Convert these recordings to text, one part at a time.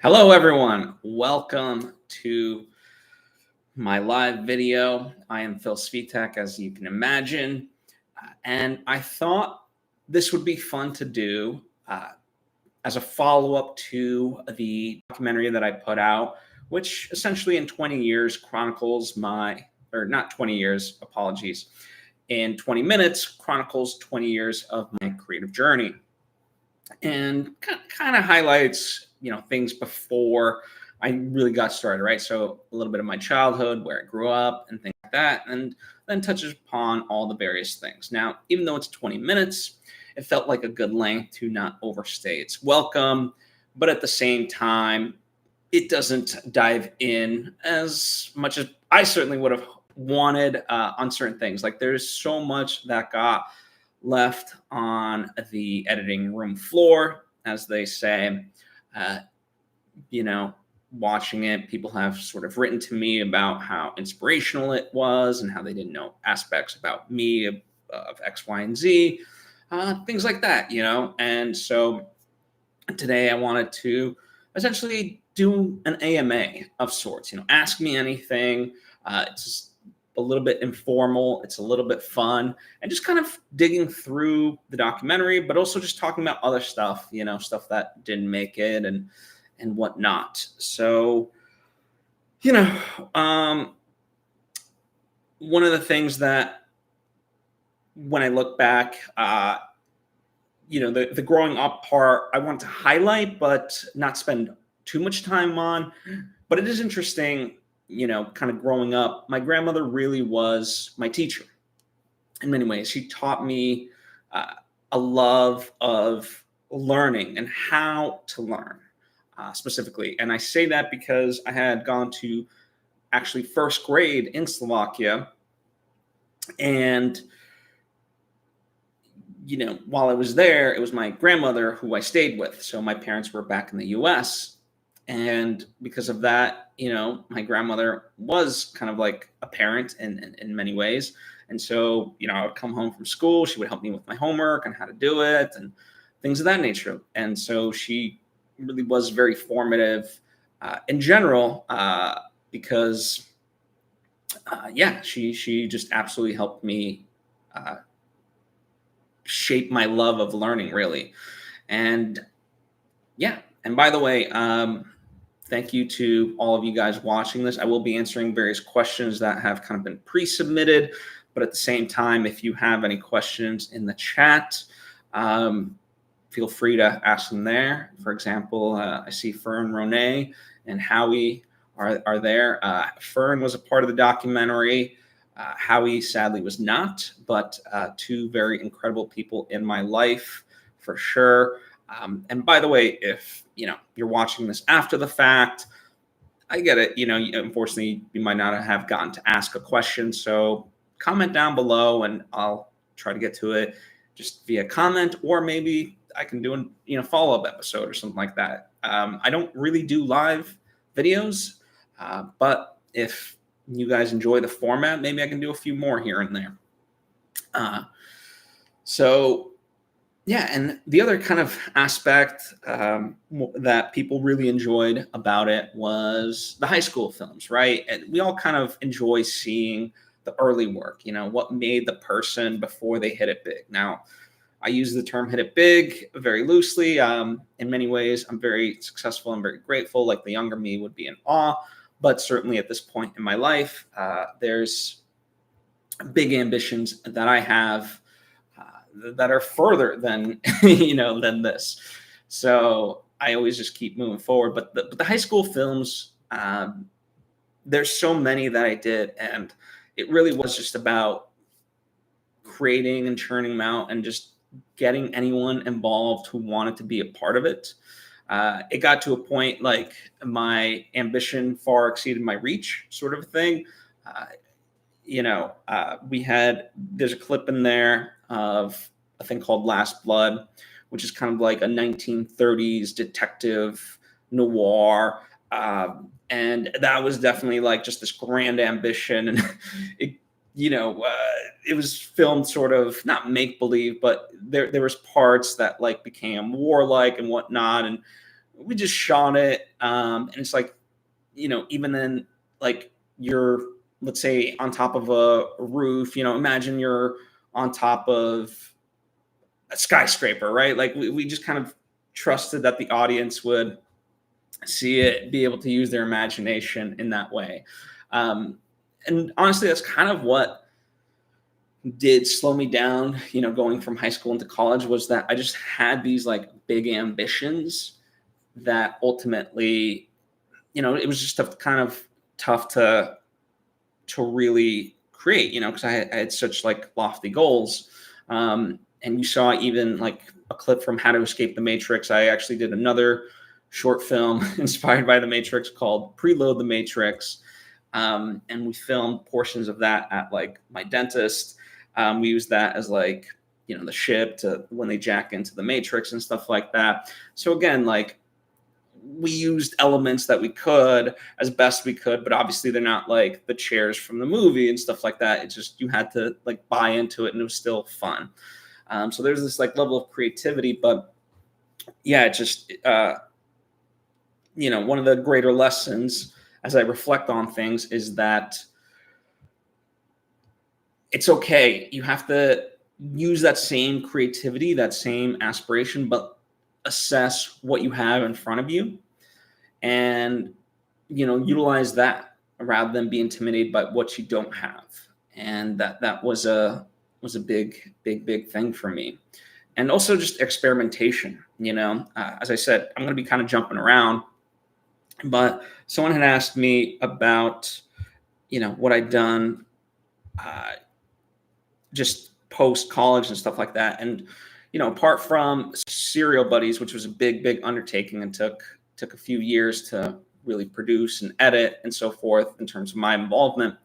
Hello, everyone. Welcome to my live video. I am Phil Svitek, as you can imagine, and I thought this would be fun to do as a follow-up to the documentary that I put out, which essentially in 20 years chronicles or not 20 years, apologies, in 20 minutes chronicles 20 years of my creative journey and kind of highlights things before I really got started, right? So a little bit of my childhood, where I grew up and things like that, and then touches upon all the various things. Now, even though it's 20 minutes, it felt like a good length to not overstay its welcome, but at the same time it doesn't dive in as much as I certainly would have wanted on certain things. Like, there's so much that got left on the editing room floor, as they say. Uh, Watching it, people have sort of written to me about how inspirational it was and how they didn't know aspects about me of X, Y, and Z, things like that. And so today I wanted to essentially do an AMA of sorts, ask me anything. It's just a little bit informal, it's a little bit fun, and just kind of digging through the documentary, but also just talking about other stuff, stuff that didn't make it and whatnot. So, you know, um, one of the things that when I look back, the growing up part, I want to highlight, but not spend too much time on. But it is interesting, kind of growing up. My grandmother really was my teacher in many ways. She taught me a love of learning and how to learn specifically. And I say that because I had gone to actually first grade in Slovakia. And while I was there, it was my grandmother who I stayed with. So my parents were back in the US. And because of that, my grandmother was kind of like a parent in many ways. And so, I would come home from school. She would help me with my homework and how to do it and things of that nature. And so she really was very formative in general because, she just absolutely helped me shape my love of learning, really. And and by the way, thank you to all of you guys watching this. I will be answering various questions that have kind of been pre-submitted, but at the same time, if you have any questions in the chat, feel free to ask them there. For example, I see Fern, Ronay, and Howie are there. Fern was a part of the documentary. Howie sadly was not, but two very incredible people in my life for sure. And by the way, if you're watching this after the fact, I get it. Unfortunately, you might not have gotten to ask a question. So comment down below, and I'll try to get to it just via comment, or maybe I can do a follow-up episode or something like that. I don't really do live videos, but if you guys enjoy the format, maybe I can do a few more here and there. And the other kind of aspect that people really enjoyed about it was the high school films, right? And we all kind of enjoy seeing the early work, what made the person before they hit it big. Now, I use the term hit it big very loosely. In many ways, I'm very successful and very grateful. Like, the younger me would be in awe. But certainly at this point in my life, there's big ambitions that I have that are further than, than this. So I always just keep moving forward. But the high school films, there's so many that I did. And it really was just about creating and churning them out and just getting anyone involved who wanted to be a part of it. It got to a point like my ambition far exceeded my reach, sort of thing. There's a clip in there of a thing called Last Blood, which is kind of like a 1930s detective noir. And that was definitely like just this grand ambition. And it was filmed sort of not make believe, but there was parts that like became warlike and whatnot. And we just shot it. And it's like, even then, like you're, let's say, on top of a roof, imagine you're on top of a skyscraper, right? Like we just kind of trusted that the audience would see it, be able to use their imagination in that way. And honestly, that's kind of what did slow me down, going from high school into college, was that I just had these like big ambitions that ultimately, it was just kind of tough to really create, because I had such like lofty goals. And you saw even like a clip from How to Escape the Matrix. I actually did another short film inspired by the Matrix called Preload the Matrix. And we filmed portions of that at like my dentist. We used that as like, the ship to when they jack into the Matrix and stuff like that. So again, like we used elements that we could as best we could, but obviously they're not like the chairs from the movie and stuff like that. It's just, you had to like buy into it and it was still fun. So there's this like level of creativity, but yeah, it just, one of the greater lessons as I reflect on things is that it's okay. You have to use that same creativity, that same aspiration, but assess what you have in front of you and, utilize that rather than be intimidated by what you don't have. And that was a big thing for me. And also just experimentation, as I said, I'm going to be kind of jumping around, but someone had asked me about, what I'd done, just post college and stuff like that. And, apart from Serial Buddies, which was a big undertaking and took a few years to really produce and edit and so forth in terms of my involvement.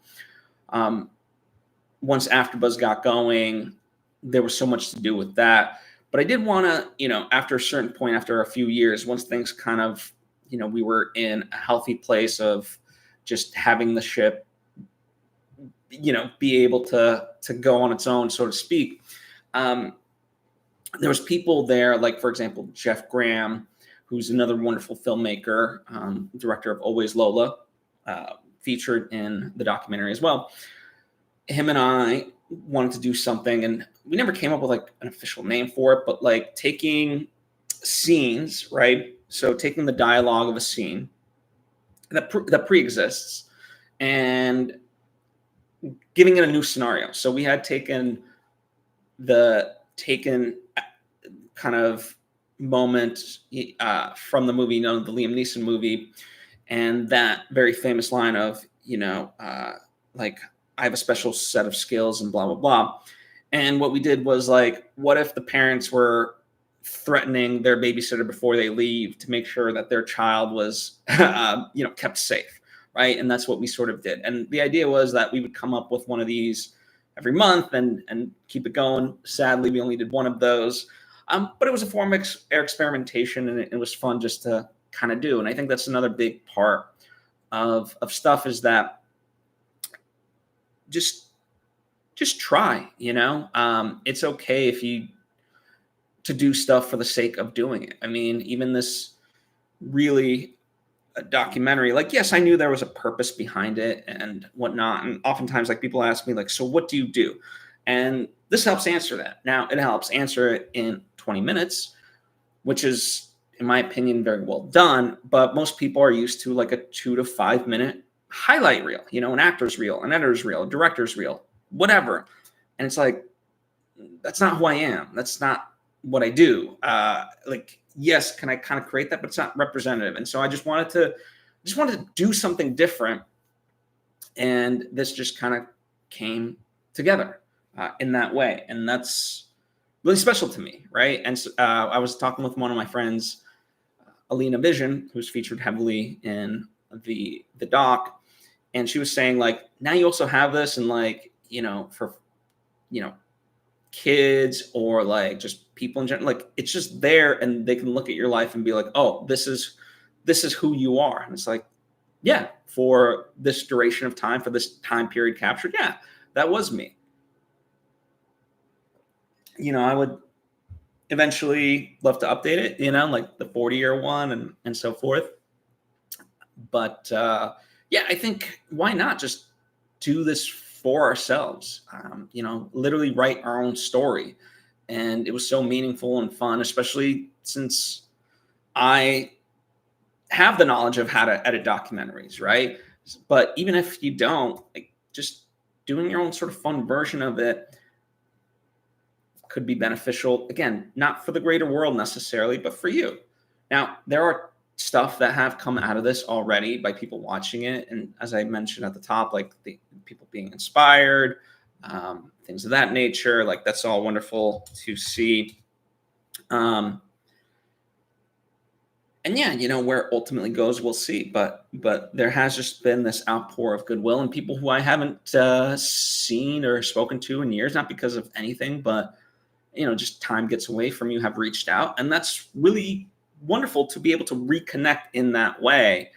Once AfterBuzz got going, there was so much to do with that. But I did want to, after a certain point, after a few years, once things kind of, we were in a healthy place of just having the ship, be able to go on its own, so to speak. There was people there, like, for example, Jeff Graham, who's another wonderful filmmaker, director of Always Lola, featured in the documentary as well. Him and I wanted to do something, and we never came up with like an official name for it, but like taking scenes, right? So taking the dialogue of a scene that pre-exists and giving it a new scenario. So we had taken kind of moment from the movie, the Liam Neeson movie, and that very famous line of, like, I have a special set of skills and blah, blah, blah. And what we did was like, what if the parents were threatening their babysitter before they leave to make sure that their child was, kept safe, right? And that's what we sort of did. And the idea was that we would come up with one of these every month and keep it going. Sadly, we only did one of those. But it was a form of experimentation, and it was fun just to kind of do. And I think that's another big part of stuff is that just try, it's okay to do stuff for the sake of doing it. I mean, even this really documentary, like, yes, I knew there was a purpose behind it and whatnot. And oftentimes, like, people ask me, like, so what do you do? And this helps answer that. Now, it helps answer it in 20 minutes, which is, in my opinion, very well done. But most people are used to like a 2 to 5 minute highlight reel, an actor's reel, an editor's reel, a director's reel, whatever. And it's like, that's not who I am. That's not what I do. Like, yes, can I kind of create that, but it's not representative. And so I just wanted to do something different. And this just kind of came together in that way. And that's really special to me, right? And so, I was talking with one of my friends, Alina Vision, who's featured heavily in the doc, and she was saying, like, now you also have this, and like, for kids or like just people in general, like, it's just there, and they can look at your life and be like, oh, this is who you are. And it's like, yeah, for this duration of time, for this time period captured, yeah, that was me. I would eventually love to update it, you know, like the 40-year one and so forth. But yeah, I think why not just do this for ourselves? You know, literally write our own story. And it was so meaningful and fun, especially since I have the knowledge of how to edit documentaries, right? But even if you don't, like, just doing your own sort of fun version of it could be beneficial. Again, not for the greater world necessarily, but for you. Now, there are stuff that have come out of this already by people watching it. And as I mentioned at the top, like the people being inspired, things of that nature, like that's all wonderful to see. And yeah, you know, where it ultimately goes, we'll see. But there has just been this outpour of goodwill and people who I haven't seen or spoken to in years, not because of anything, but you know, just time gets away from you, have reached out, and that's really wonderful to be able to reconnect in that way.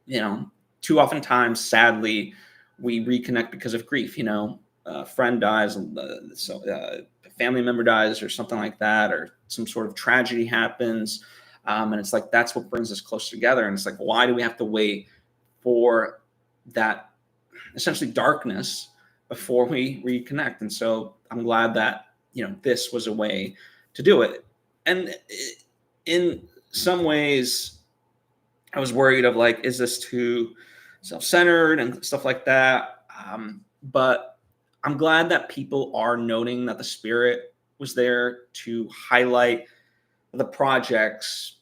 You know, too often times, sadly, we reconnect because of grief. You know, a friend dies, a family member dies, or something like that, or some sort of tragedy happens. And it's like that's what brings us closer together. And it's like, why do we have to wait for that essentially darkness before we reconnect? And so I'm glad that, you know, this was a way to do it. And in some ways, I was worried of like, is this too self-centered and stuff like that? But I'm glad that people are noting that the spirit was there to highlight the projects,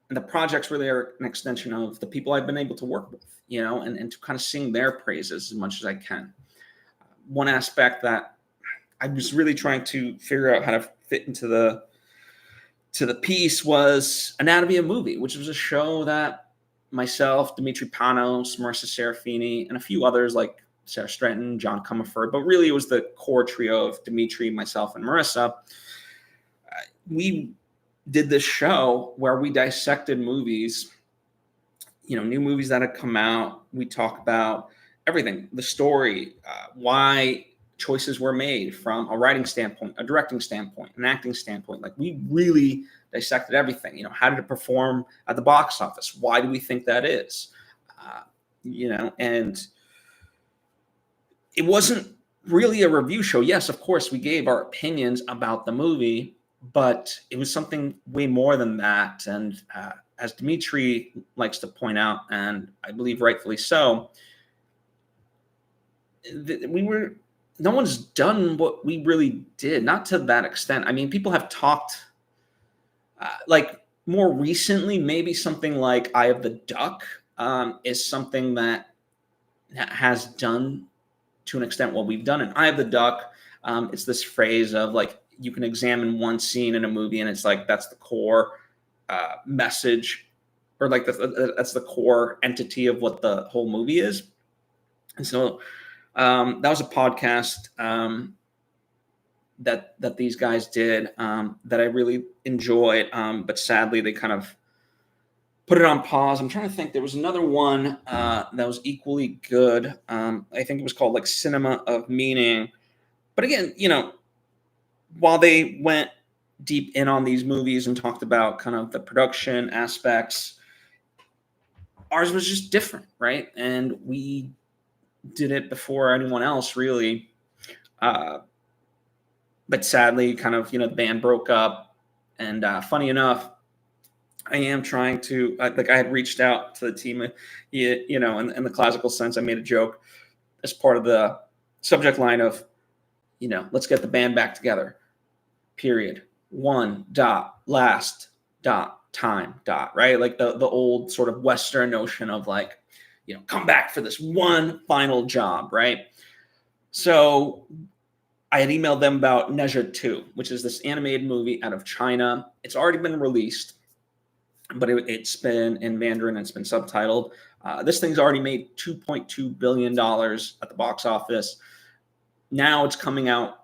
and the projects really are an extension of the people I've been able to work with, you know, and to kind of sing their praises as much as I can. One aspect that I was really trying to figure out how to fit into the piece was Anatomy of Movie, which was a show that myself, Dimitri Panos, Marissa Serafini, and a few others like Sarah Stratton, John Comerford, but really it was the core trio of Dimitri, myself, and Marissa. We did this show where we dissected movies, you know, new movies that had come out. We talk about everything, the story, why choices were made from a writing standpoint, a directing standpoint, an acting standpoint. Like we really dissected everything. You know, how did it perform at the box office? Why do we think that is? You know, and it wasn't really a review show. Yes, of course, we gave our opinions about the movie, but it was something way more than that. And as Dimitri likes to point out, and I believe rightfully so, no one's done what we really did, not to that extent. I mean, people have talked like more recently, maybe something like Eye of the Duck is something that has done to an extent what we've done in Eye of the Duck. It's this phrase of like, you can examine one scene in a movie and it's like, that's the core message, or like that's the core entity of what the whole movie is. And so that was a podcast that these guys did that I really enjoyed, but sadly they kind of put it on pause. I'm trying to think. There was another one that was equally good. I think it was called like Cinema of Meaning. But again, you know, while they went deep in on these movies and talked about kind of the production aspects, ours was just different, right? And we did it before anyone else, really. But sadly, kind of, you know, the band broke up. And funny enough, I am trying to, like, I had reached out to the team, you know, in the classical sense. I made a joke as part of the subject line of, you know, let's get the band back together. Period. One dot last dot time dot, right? Like the old sort of Western notion of like, you know, come back for this one final job, right? So I had emailed them about Nezha 2, which is this animated movie out of China. It's already been released, but it's been in Mandarin and it's been subtitled. This thing's already made $2.2 billion at the box office. Now it's coming out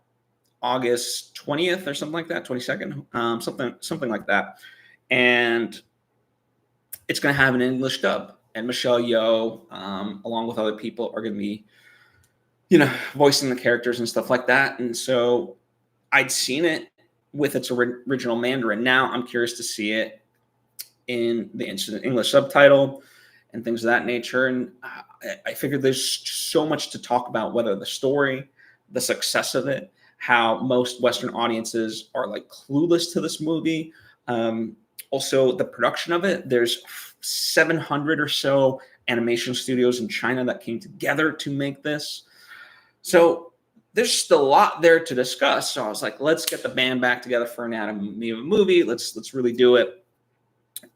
August 20th or something like that, 22nd, something like that. And it's going to have an English dub. And Michelle Yeoh, along with other people, are going to be, you know, voicing the characters and stuff like that. And so I'd seen it with its original Mandarin. Now I'm curious to see it in the English subtitle and things of that nature. And I figured there's so much to talk about, whether the story, the success of it, how most Western audiences are like clueless to this movie. Also, the production of it. There's 700 or so animation studios in China that came together to make this. So there's just a lot there to discuss. So I was like, let's get the band back together for an anatomy of a movie. Let's really do it.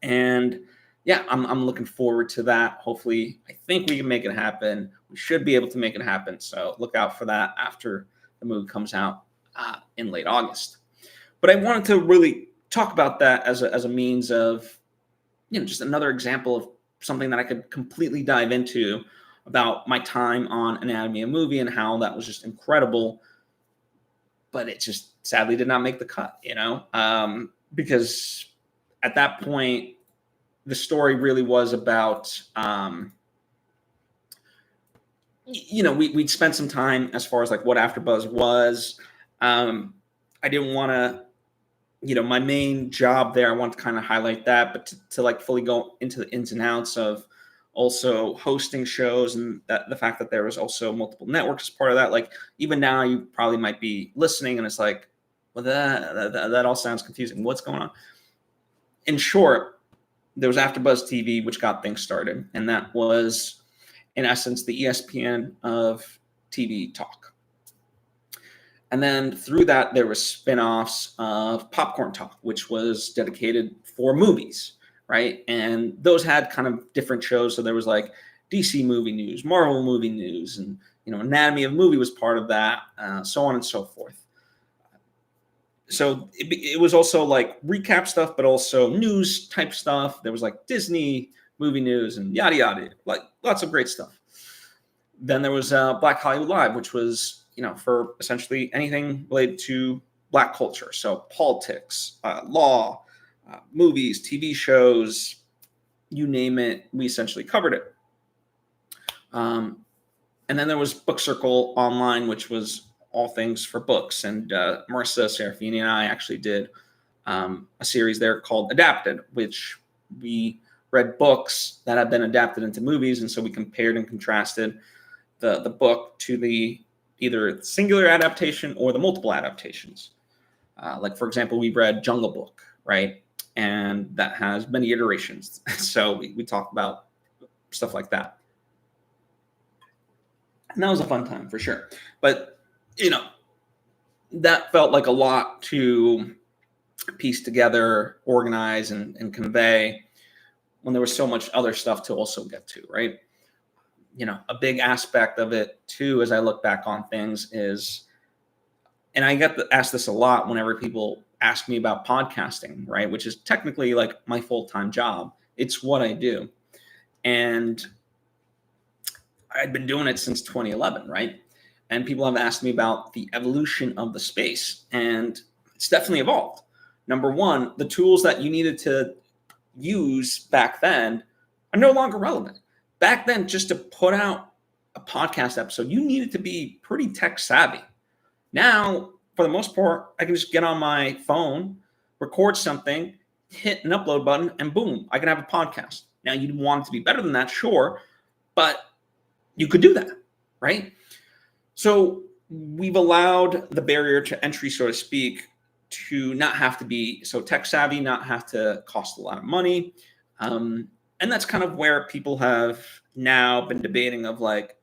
And yeah, I'm looking forward to that. Hopefully, I think we can make it happen. We should be able to make it happen. So look out for that after the movie comes out in late August. But I wanted to really talk about that as a means of, just another example of something that I could completely dive into about my time on Anatomy of a Movie and how that was just incredible. But it just sadly did not make the cut, because at that point, the story really was about, we'd spent some time as far as like what AfterBuzz was. I didn't want to, my main job there, I want to kind of highlight that, but to like fully go into the ins and outs of also hosting shows and that the fact that there was also multiple networks as part of that. Like even now you probably might be listening and it's like, well, that all sounds confusing. What's going on? In short, there was AfterBuzz TV, which got things started. And that was, in essence, the ESPN of TV talk. And then through that, there were spinoffs of Popcorn Talk, which was dedicated for movies, right? And those had kind of different shows. So there was like DC movie news, Marvel movie news, and, Anatomy of a Movie was part of that, so on and so forth. So it was also like recap stuff, but also news type stuff. There was like Disney movie news and yada, yada, like lots of great stuff. Then there was Black Hollywood Live, which was, for essentially anything related to Black culture. So politics, law, movies, TV shows, you name it, we essentially covered it. And then there was Book Circle Online, which was all things for books. And Marissa Serafini and I actually did a series there called Adapted, which we read books that have been adapted into movies. And so we compared and contrasted the book to the either singular adaptation or the multiple adaptations. Like, for example, we read Jungle Book, right? And that has many iterations. So we talked about stuff like that. And that was a fun time for sure. But that felt like a lot to piece together, organize, and convey when there was so much other stuff to also get to, right? A big aspect of it too, as I look back on things is, and I get asked this a lot whenever people ask me about podcasting, right? Which is technically like my full-time job. It's what I do. And I'd been doing it since 2011, right? And people have asked me about the evolution of the space, and it's definitely evolved. Number one, the tools that you needed to use back then are no longer relevant. Back then, just to put out a podcast episode, you needed to be pretty tech savvy. Now, for the most part, I can just get on my phone, record something, hit an upload button, and boom, I can have a podcast. Now, you'd want it to be better than that, sure, but you could do that, right? So we've allowed the barrier to entry, so to speak, to not have to be so tech savvy, not have to cost a lot of money. And that's kind of where people have now been debating of like,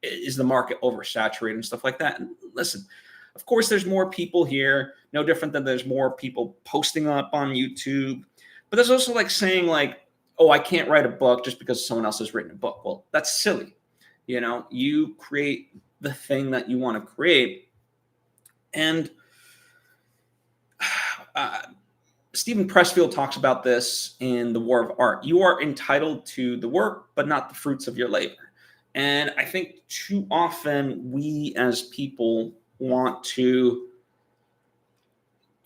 is the market oversaturated and stuff like that? And listen, of course, there's more people here, no different than there's more people posting up on YouTube. But there's also like saying like, oh, I can't write a book just because someone else has written a book. Well, that's silly. You create the thing that you want to create. And Stephen Pressfield talks about this in The War of Art. You are entitled to the work, but not the fruits of your labor. And I think too often we as people want to,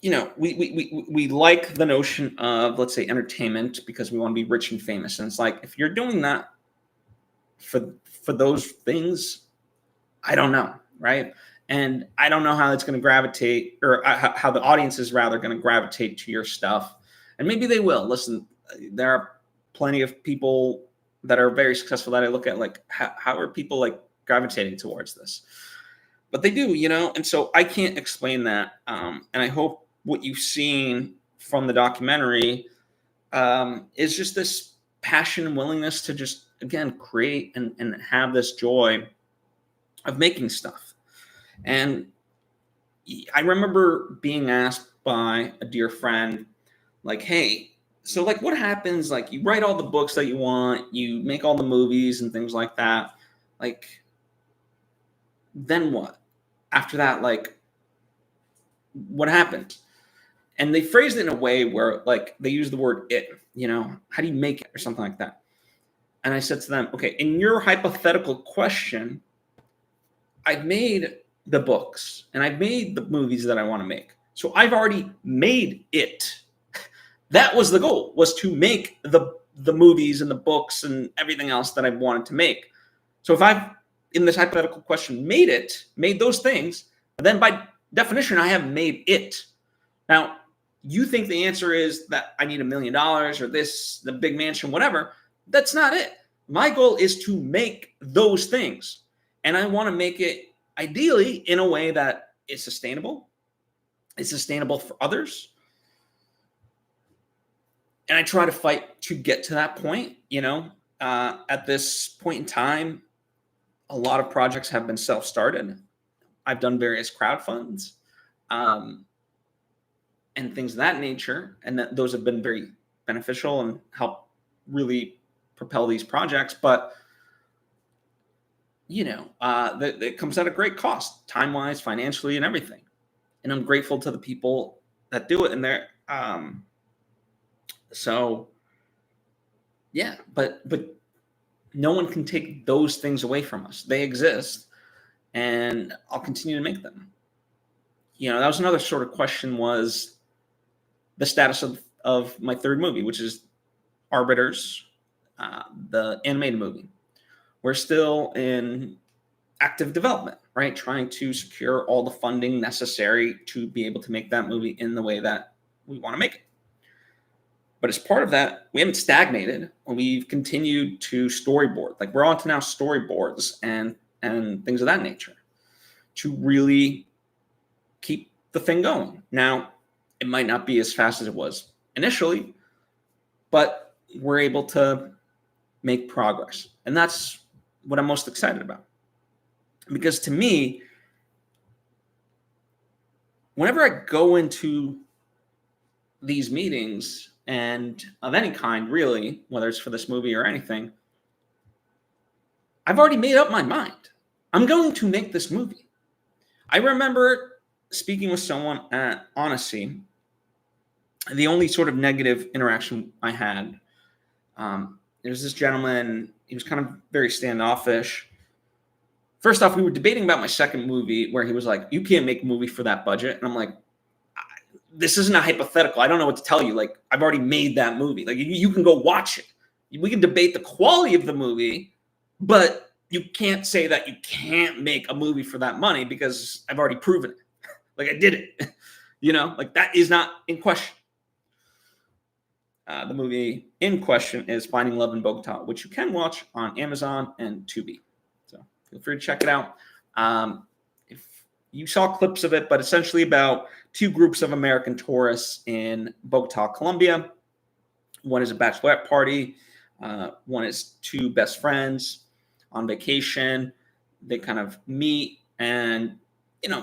we like the notion of, let's say, entertainment because we want to be rich and famous. And it's like, if you're doing that for those things, I don't know, right? And I don't know how it's going to gravitate, or how the audience is rather going to gravitate to your stuff. And maybe they will. Listen, there are plenty of people that are very successful that I look at, like, how are people like gravitating towards this? But they do, and so I can't explain that. And I hope what you've seen from the documentary is just this passion and willingness to just, again, create and have this joy of making stuff. And I remember being asked by a dear friend, like, hey, so like what happens, like you write all the books that you want, you make all the movies and things like that, like then what? After that, like what happens? And they phrased it in a way where like they use the word it, how do you make it or something like that? And I said to them, okay, in your hypothetical question, I've made the books and I've made the movies that I want to make. So I've already made it. That was the goal, was to make the movies and the books and everything else that I wanted to make. So if I've, in this hypothetical question, made those things, then by definition, I have made it. Now, you think the answer is that I need $1 million or the big mansion, whatever. That's not it. My goal is to make those things. And I want to make it ideally in a way that is sustainable. It's sustainable for others. And I try to fight to get to that point, at this point in time, a lot of projects have been self-started. I've done various crowdfunds, and things of that nature. And those have been very beneficial and help really propel these projects. But, it comes at a great cost, time-wise, financially, and everything. And I'm grateful to the people that do it. And they're, so yeah, but no one can take those things away from us. They exist, and I'll continue to make them. That was another sort of question, was the status of my third movie, which is Arbiters, the animated movie. We're still in active development, right? Trying to secure all the funding necessary to be able to make that movie in the way that we want to make it. But as part of that, we haven't stagnated. We've continued to storyboard. Like, we're on to now storyboards and things of that nature to really keep the thing going. Now, it might not be as fast as it was initially, but we're able to make progress. And that's what I'm most excited about. Because to me, whenever I go into these meetings, and of any kind, really, whether it's for this movie or anything, I've already made up my mind. I'm going to make this movie. I remember speaking with someone at Odyssey. The only sort of negative interaction I had, there was this gentleman. He was kind of very standoffish. First off, we were debating about my second movie, where he was like, you can't make a movie for that budget. And I'm like, this isn't a hypothetical. I don't know what to tell you. Like, I've already made that movie. Like, you can go watch it. We can debate the quality of the movie, but you can't say that you can't make a movie for that money, because I've already proven it. Like, I did it. Like, that is not in question. The movie in question is Finding Love in Bogota, which you can watch on Amazon and Tubi. So feel free to check it out. If you saw clips of it, but essentially about two groups of American tourists in Bogota, Colombia. One is a bachelorette party. One is two best friends on vacation. They kind of meet, and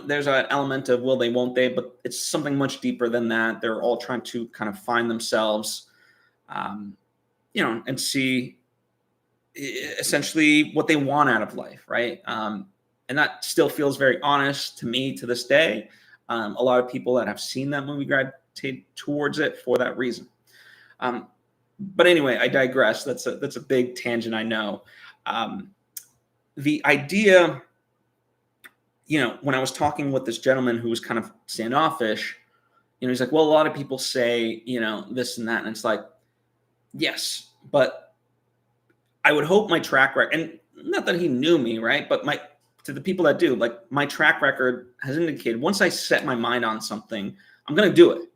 there's an element of will they, won't they, but it's something much deeper than that. They're all trying to kind of find themselves, and see essentially what they want out of life, right? And that still feels very honest to me to this day. A lot of people that have seen that movie gravitate towards it for that reason. But anyway, I digress. That's a big tangent, I know. The idea, when I was talking with this gentleman who was kind of standoffish, he's like, well, a lot of people say, this and that. And it's like, yes, but I would hope my track record, and not that he knew me, right? But to the people that do, like my track record has indicated, once I set my mind on something, I'm going to do it.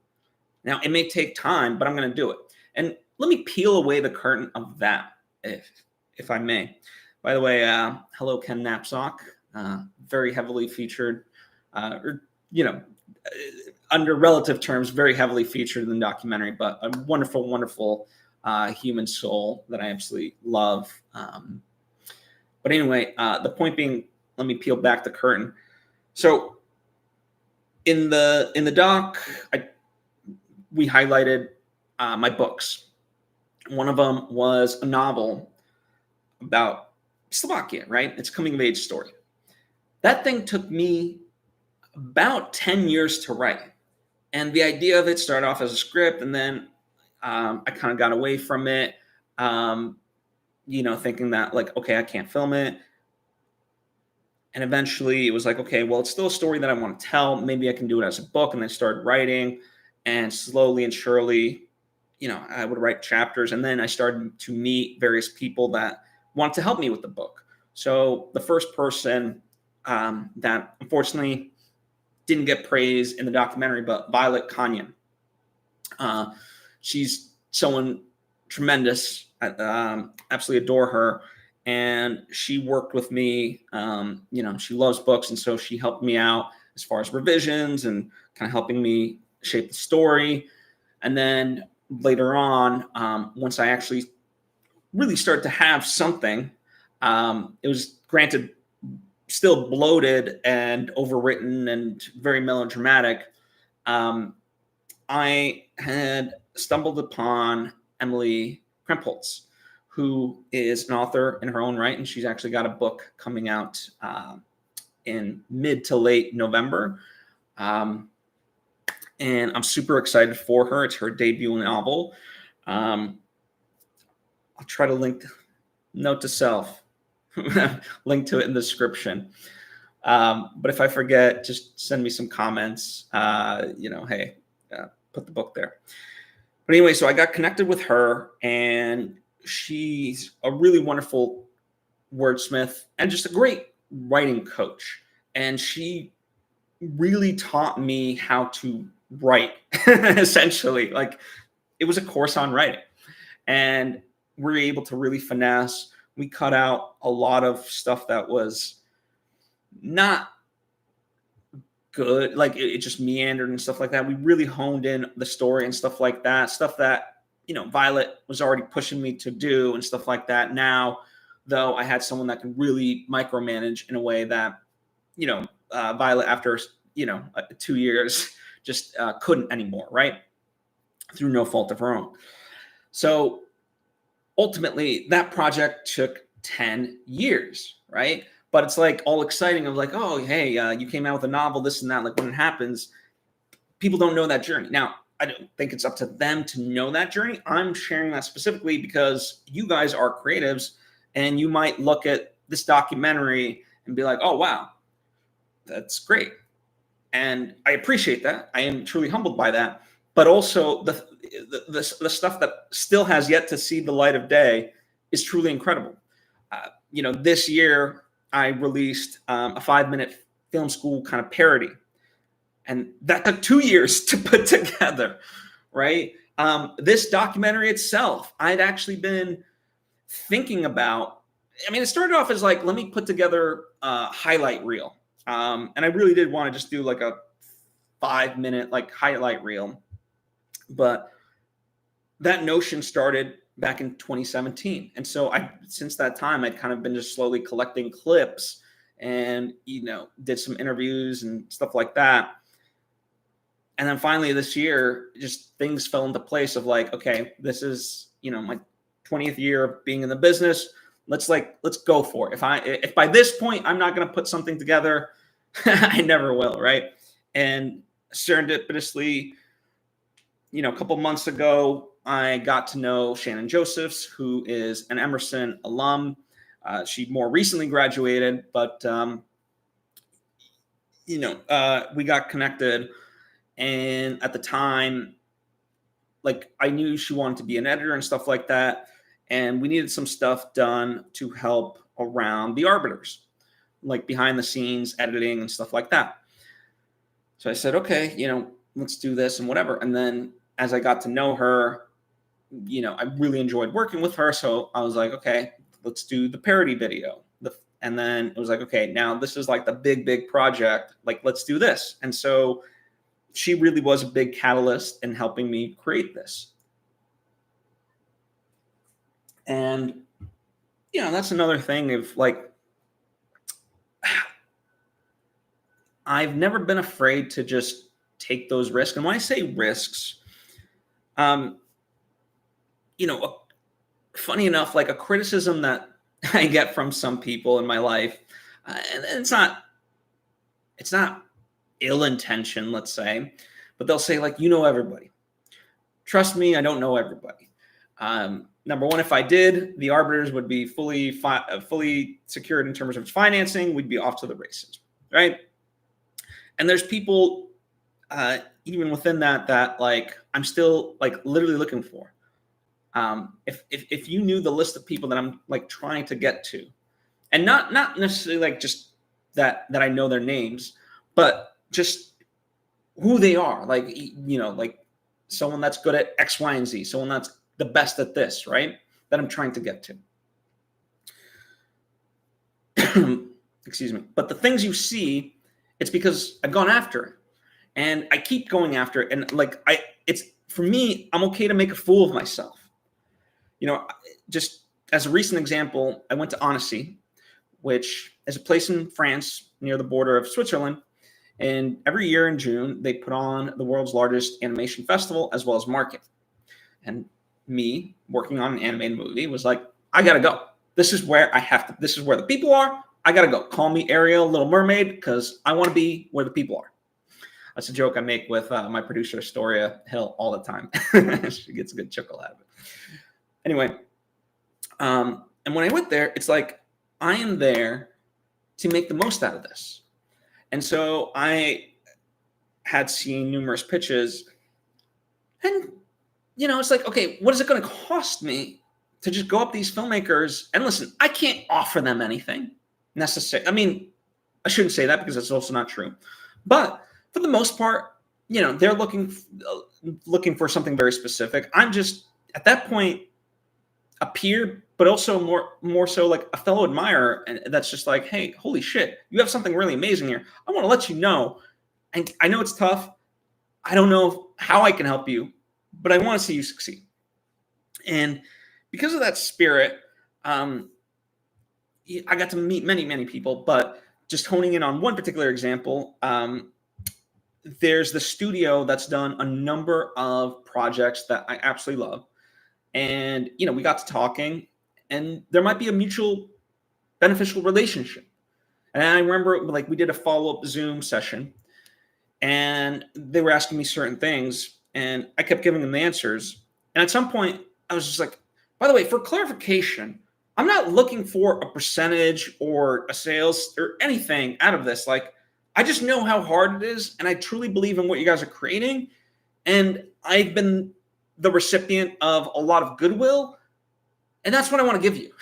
Now, it may take time, but I'm going to do it. And let me peel away the curtain of that, if I may. By the way, hello, Ken Knapsack, very heavily featured, or, you know, under relative terms, very heavily featured in the documentary, but a wonderful, wonderful human soul that I absolutely love. But anyway, the point being, let me peel back the curtain. So in the doc, we highlighted my books. One of them was a novel about Slovakia, right? It's a coming of age story. That thing took me about 10 years to write. And the idea of it started off as a script, and then I kind of got away from it, thinking that, like, okay, I can't film it. And eventually it was like, okay, well, it's still a story that I want to tell. Maybe I can do it as a book. And then I started writing, and slowly and surely, I would write chapters. And then I started to meet various people that wanted to help me with the book. So the first person that unfortunately didn't get praise in the documentary, but Violet Kanyan. She's someone tremendous. I absolutely adore her. And she worked with me. She loves books. And so she helped me out as far as revisions and kind of helping me shape the story. And then later on, once I actually really started to have something, it was granted still bloated and overwritten and very melodramatic. I had stumbled upon Emily Krempholz, who is an author in her own right, and she's actually got a book coming out in mid to late November. And I'm super excited for her. It's her debut novel. I'll try to note to self, link to it in the description. But if I forget, just send me some comments. Hey, put the book there. But anyway, so I got connected with her, and she's a really wonderful wordsmith and just a great writing coach. And she really taught me how to write, essentially. Like, it was a course on writing. And we're able to really finesse. We cut out a lot of stuff that was not good. Like, it just meandered and stuff like that. We really honed in the story and stuff like that. Stuff that, Violet was already pushing me to do and stuff like that. Now, though, I had someone that could really micromanage in a way that, Violet, after, 2 years, just couldn't anymore, right? Through no fault of her own. So ultimately, that project took 10 years, right? But it's like all exciting of like, oh, hey, you came out with a novel, this and that. Like, when it happens, people don't know that journey. Now, I don't think it's up to them to know that journey. I'm sharing that specifically because you guys are creatives, and you might look at this documentary and be like, oh, wow, that's great. And I appreciate that. I am truly humbled by that. But also the stuff that still has yet to see the light of day is truly incredible. This year I released a 5-minute film school kind of parody, and that took 2 years to put together, right? This documentary itself, I'd actually been thinking about. It started off as like, let me put together a highlight reel. And I really did want to just do like a 5-minute like highlight reel. But that notion started back in 2017. And so since that time, I'd kind of been just slowly collecting clips and, did some interviews and stuff like that. And then finally this year, just things fell into place of like, okay, this is, my 20th year of being in the business. Let's go for it. If by this point I'm not going to put something together, I never will. Right. And serendipitously, a couple months ago, I got to know Shannon Josephs, who is an Emerson alum. She more recently graduated, but, we got connected. And at the time, like, I knew she wanted to be an editor and stuff like that. And we needed some stuff done to help around the arbiters. like behind the scenes editing and stuff like that. So I said, okay, let's do this and whatever. And then as I got to know her, I really enjoyed working with her. So I was like, okay, let's do the parody video. And then it was like, okay, now this is like the big project. Like, let's do this. And so she really was a big catalyst in helping me create this. And, that's another thing of like, I've never been afraid to just take those risks. And when I say risks, funny enough, like a criticism that I get from some people in my life, and it's not ill-intentioned, let's say, but they'll say like, everybody. Trust me, I don't know everybody. Number one, if I did, the Arbiters would be fully secured in terms of financing. We'd be off to the races, right? And there's people, even within that like I'm still like literally looking for. If you knew the list of people that I'm like trying to get to, and not necessarily like just that I know their names, but just who they are, like like someone that's good at X, Y, and Z, someone that's the best at this, right? That I'm trying to get to. Excuse me. But the things you see, it's because I've gone after it, and I keep going after it, and like it's for me, I'm okay to make a fool of myself. Just as a recent example, I went to Annecy, which is a place in France near the border of Switzerland. And every year in June, they put on the world's largest animation festival as well as market. And me working on an animated movie was like, I got to go. This is where this is where the people are. I got to go. Call me Ariel, Little Mermaid, because I want to be where the people are. That's a joke I make with my producer, Astoria Hill, all the time. She gets a good chuckle out of it. Anyway, and when I went there, it's like, I am there to make the most out of this. And so I had seen numerous pitches, and, it's like, okay, what is it going to cost me to just go up these filmmakers? And listen, I can't offer them anything necessary. I mean, I shouldn't say that because that's also not true. But for the most part, they're looking for something very specific. I'm just, at that point, a peer, but also more so like a fellow admirer, and that's just like, hey, holy shit, you have something really amazing here. I want to let you know, and I know it's tough. I don't know how I can help you, but I want to see you succeed. And because of that spirit, I got to meet many people. But just honing in on one particular example, there's the studio that's done a number of projects that I absolutely love. And, we got to talking, and there might be a mutual beneficial relationship. And I remember like we did a follow-up Zoom session, and they were asking me certain things, and I kept giving them the answers. And at some point I was just like, by the way, for clarification, I'm not looking for a percentage or a sales or anything out of this. Like, I just know how hard it is, and I truly believe in what you guys are creating. And I've been the recipient of a lot of goodwill, and that's what I want to give you.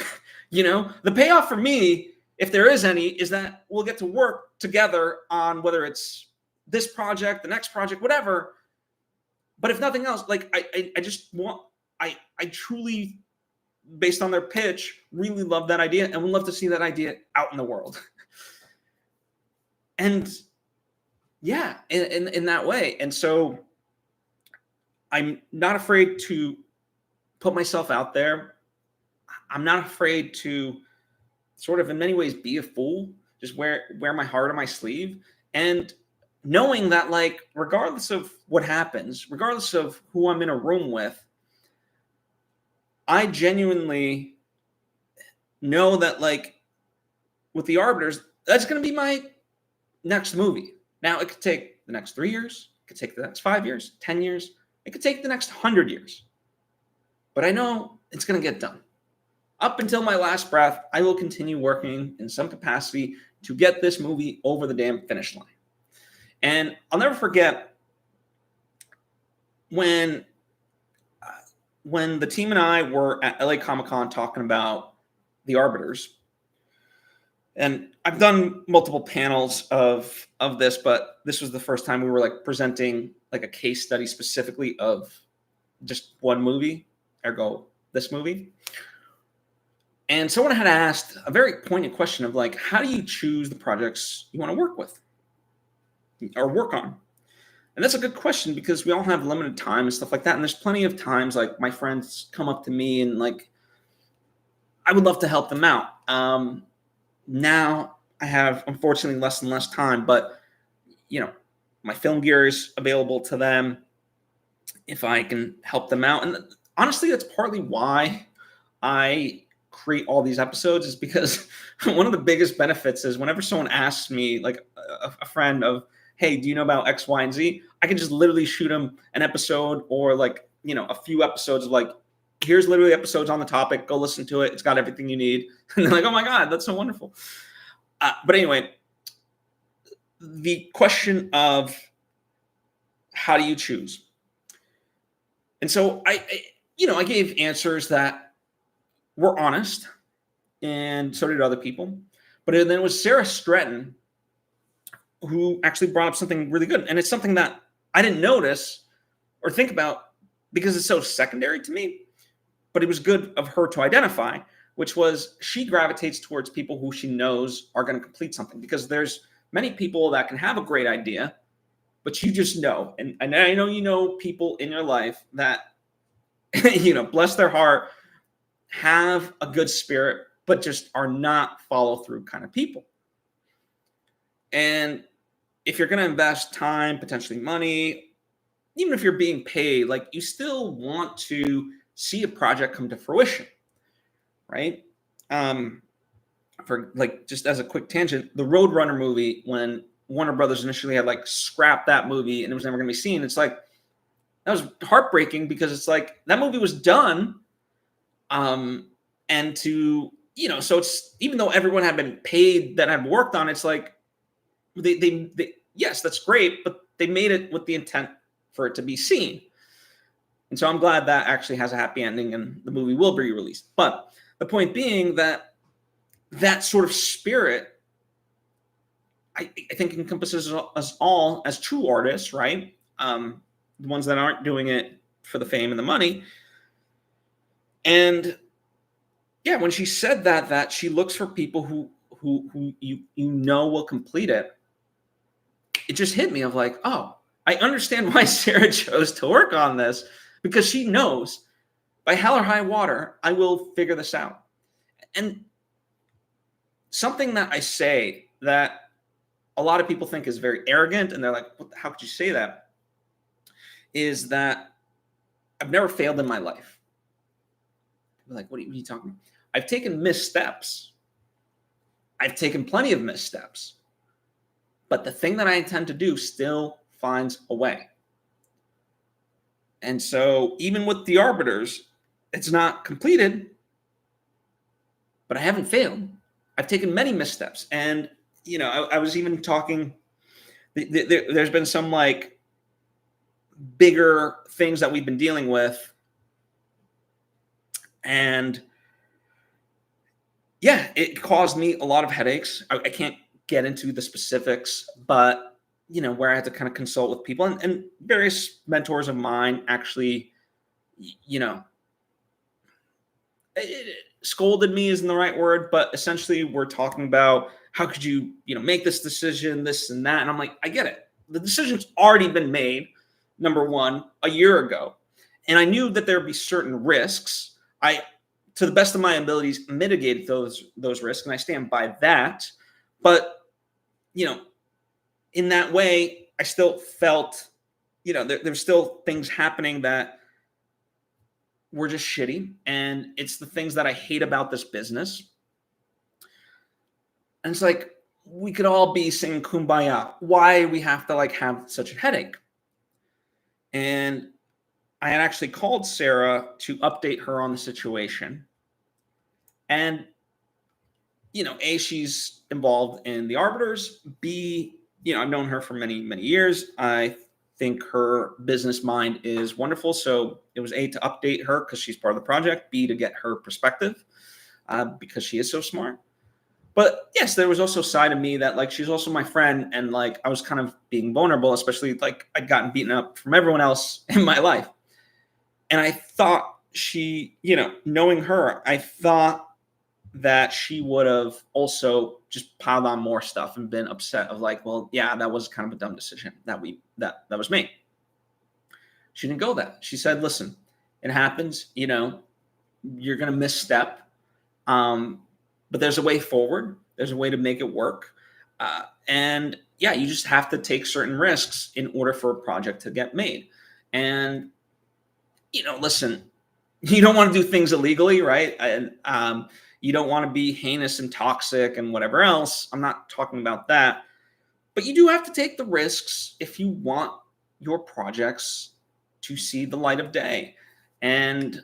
The payoff for me, if there is any, is that we'll get to work together on whether it's this project, the next project, whatever. But if nothing else, like I just want, I truly, based on their pitch, really love that idea, and would love to see that idea out in the world. And yeah, in that way. And so I'm not afraid to put myself out there. I'm not afraid to sort of in many ways be a fool, just wear my heart on my sleeve, and knowing that like regardless of what happens, regardless of who I'm in a room with, I genuinely know that like with the Arbiters, that's going to be my next movie. Now it could take the next 3 years, it could take the next 5 years, 10 years, it could take the next 100 years. But I know it's going to get done. Up until my last breath, I will continue working in some capacity to get this movie over the damn finish line. And I'll never forget when the team and I were at LA Comic-Con talking about the Arbiters, And I've done multiple panels of this, but this was the first time we were like presenting like a case study specifically of just one movie, ergo this movie. And someone had asked a very poignant question of like, how do you choose the projects you want to work with or work on? And that's a good question because we all have limited time and stuff like that. And there's plenty of times like my friends come up to me and like, I would love to help them out. Now I have unfortunately less and less time, but you know, my film gear is available to them if I can help them out. And honestly, that's partly why I create all these episodes, is because one of the biggest benefits is whenever someone asks me, like a friend of, hey, do you know about X, Y, and Z? I can just literally shoot them an episode or like, you know, a few episodes of like, here's literally episodes on the topic. Go listen to it. It's got everything you need. And they're like, oh my God, that's so wonderful. But anyway, the question of how do you choose? And so I gave answers that were honest, and so did other people. But then it was Sarah Stretton who actually brought up something really good. And it's something that I didn't notice or think about because it's so secondary to me, but it was good of her to identify, which was she gravitates towards people who she knows are going to complete something, because there's many people that can have a great idea, but you just know. And I know you know people in your life that, you know, bless their heart, have a good spirit, but just are not follow through kind of people. And if you're going to invest time, potentially money, even if you're being paid, like you still want to see a project come to fruition, right? For like, just as a quick tangent, the Roadrunner movie, when Warner Brothers initially had like scrapped that movie and it was never going to be seen, it's like, that was heartbreaking because it's like that movie was done. And to, you know, so it's, even though everyone had been paid that had worked on it, it's like, they yes, that's great, but they made it with the intent for it to be seen. And so I'm glad that actually has a happy ending and the movie will be released. But the point being that that sort of spirit, I think encompasses us all as true artists, right? The ones that aren't doing it for the fame and the money. And yeah, when she said that she looks for people who you know will complete it, it just hit me of like, oh, I understand why Sarah chose to work on this, because she knows by hell or high water, I will figure this out. And something that I say that a lot of people think is very arrogant, and they're like, how could you say that? Is that I've never failed in my life. People are like, what are you talking about? I've taken missteps. I've taken plenty of missteps. But the thing that I intend to do still finds a way. And so even with The Arbiters, it's not completed, but I haven't failed. I've taken many missteps. And, you know, I was even talking, there's been some like bigger things that we've been dealing with. And yeah, it caused me a lot of headaches. I can't get into the specifics, but you know, where I had to kind of consult with people, and various mentors of mine actually, you know, scolded me isn't the right word, but essentially we're talking about how could you, you know, make this decision, this and that. And I'm like, I get it. The decision's already been made, number one, a year ago. And I knew that there'd be certain risks. I, to the best of my abilities, mitigated those risks, and I stand by that. But, you know, in that way, I still felt, you know, there's still things happening that were just shitty. And it's the things that I hate about this business. And it's like, we could all be singing Kumbaya. Why we have to like have such a headache? And I had actually called Sarah to update her on the situation. And, you know, A, she's involved in The Arbiters. B, you know, I've known her for many, many years. I think her business mind is wonderful. So it was A, to update her because she's part of the project. B, to get her perspective because she is so smart. But yes, there was also a side of me that like she's also my friend, and like I was kind of being vulnerable, especially like I'd gotten beaten up from everyone else in my life. And I thought she, knowing her, I thought that she would have also just piled on more stuff and been upset of like, well, yeah, that was kind of a dumb decision that was made. She didn't go that. She said, listen, it happens, you're going to misstep. But there's a way forward. There's a way to make it work. And yeah, you just have to take certain risks in order for a project to get made. And, listen, you don't want to do things illegally, right? And you don't want to be heinous and toxic and whatever else. I'm not talking about that. But you do have to take the risks if you want your projects to see the light of day. And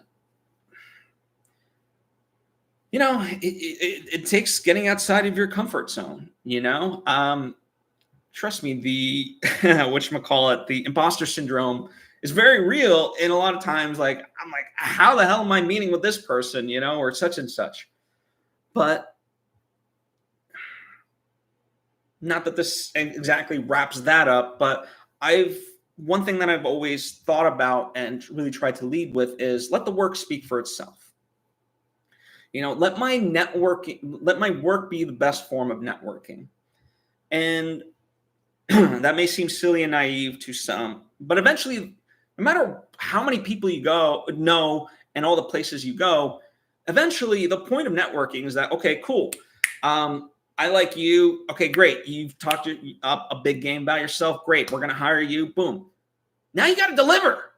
it takes getting outside of your comfort zone, trust me, the whatchamacallit, the imposter syndrome is very real. And a lot of times, like, I'm like, how the hell am I meeting with this person, or such and such. But not that this exactly wraps that up, but one thing that I've always thought about and really tried to lead with is let the work speak for itself. Let my work be the best form of networking. And that may seem silly and naive to some, but eventually, no matter how many people you know and all the places you go, eventually the point of networking is that, okay, cool. I like you. Okay, great. You've talked up a big game about yourself. Great. We're going to hire you. Boom. Now you got to deliver.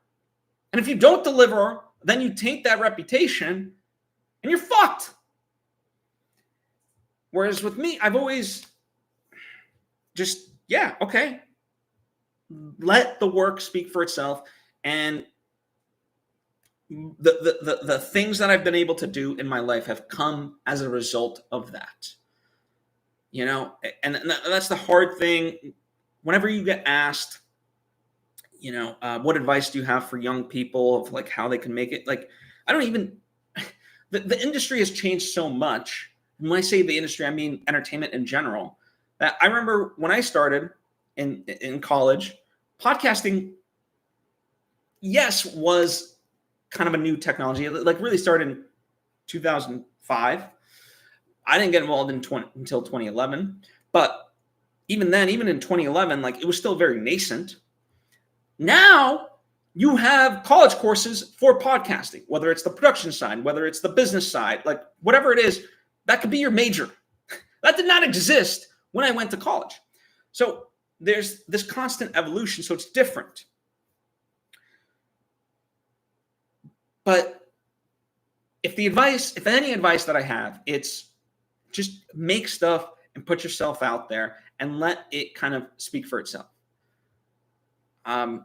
And if you don't deliver, then you taint that reputation and you're fucked. Whereas with me, I've always just, yeah, okay. Let the work speak for itself. And the things that I've been able to do in my life have come as a result of that. And that's the hard thing. Whenever you get asked, what advice do you have for young people of like how they can make it? Like, I don't even, the industry has changed so much. And when I say the industry, I mean entertainment in general, that I remember when I started in college, podcasting, yes, was kind of a new technology. It like really started in 2005. I didn't get involved until 2011, but even then, even in 2011, like it was still very nascent. Now you have college courses for podcasting, whether it's the production side, whether it's the business side, like whatever it is, that could be your major. That did not exist when I went to college. So there's this constant evolution, so it's different. But if any advice that I have, it's just make stuff and put yourself out there and let it kind of speak for itself. And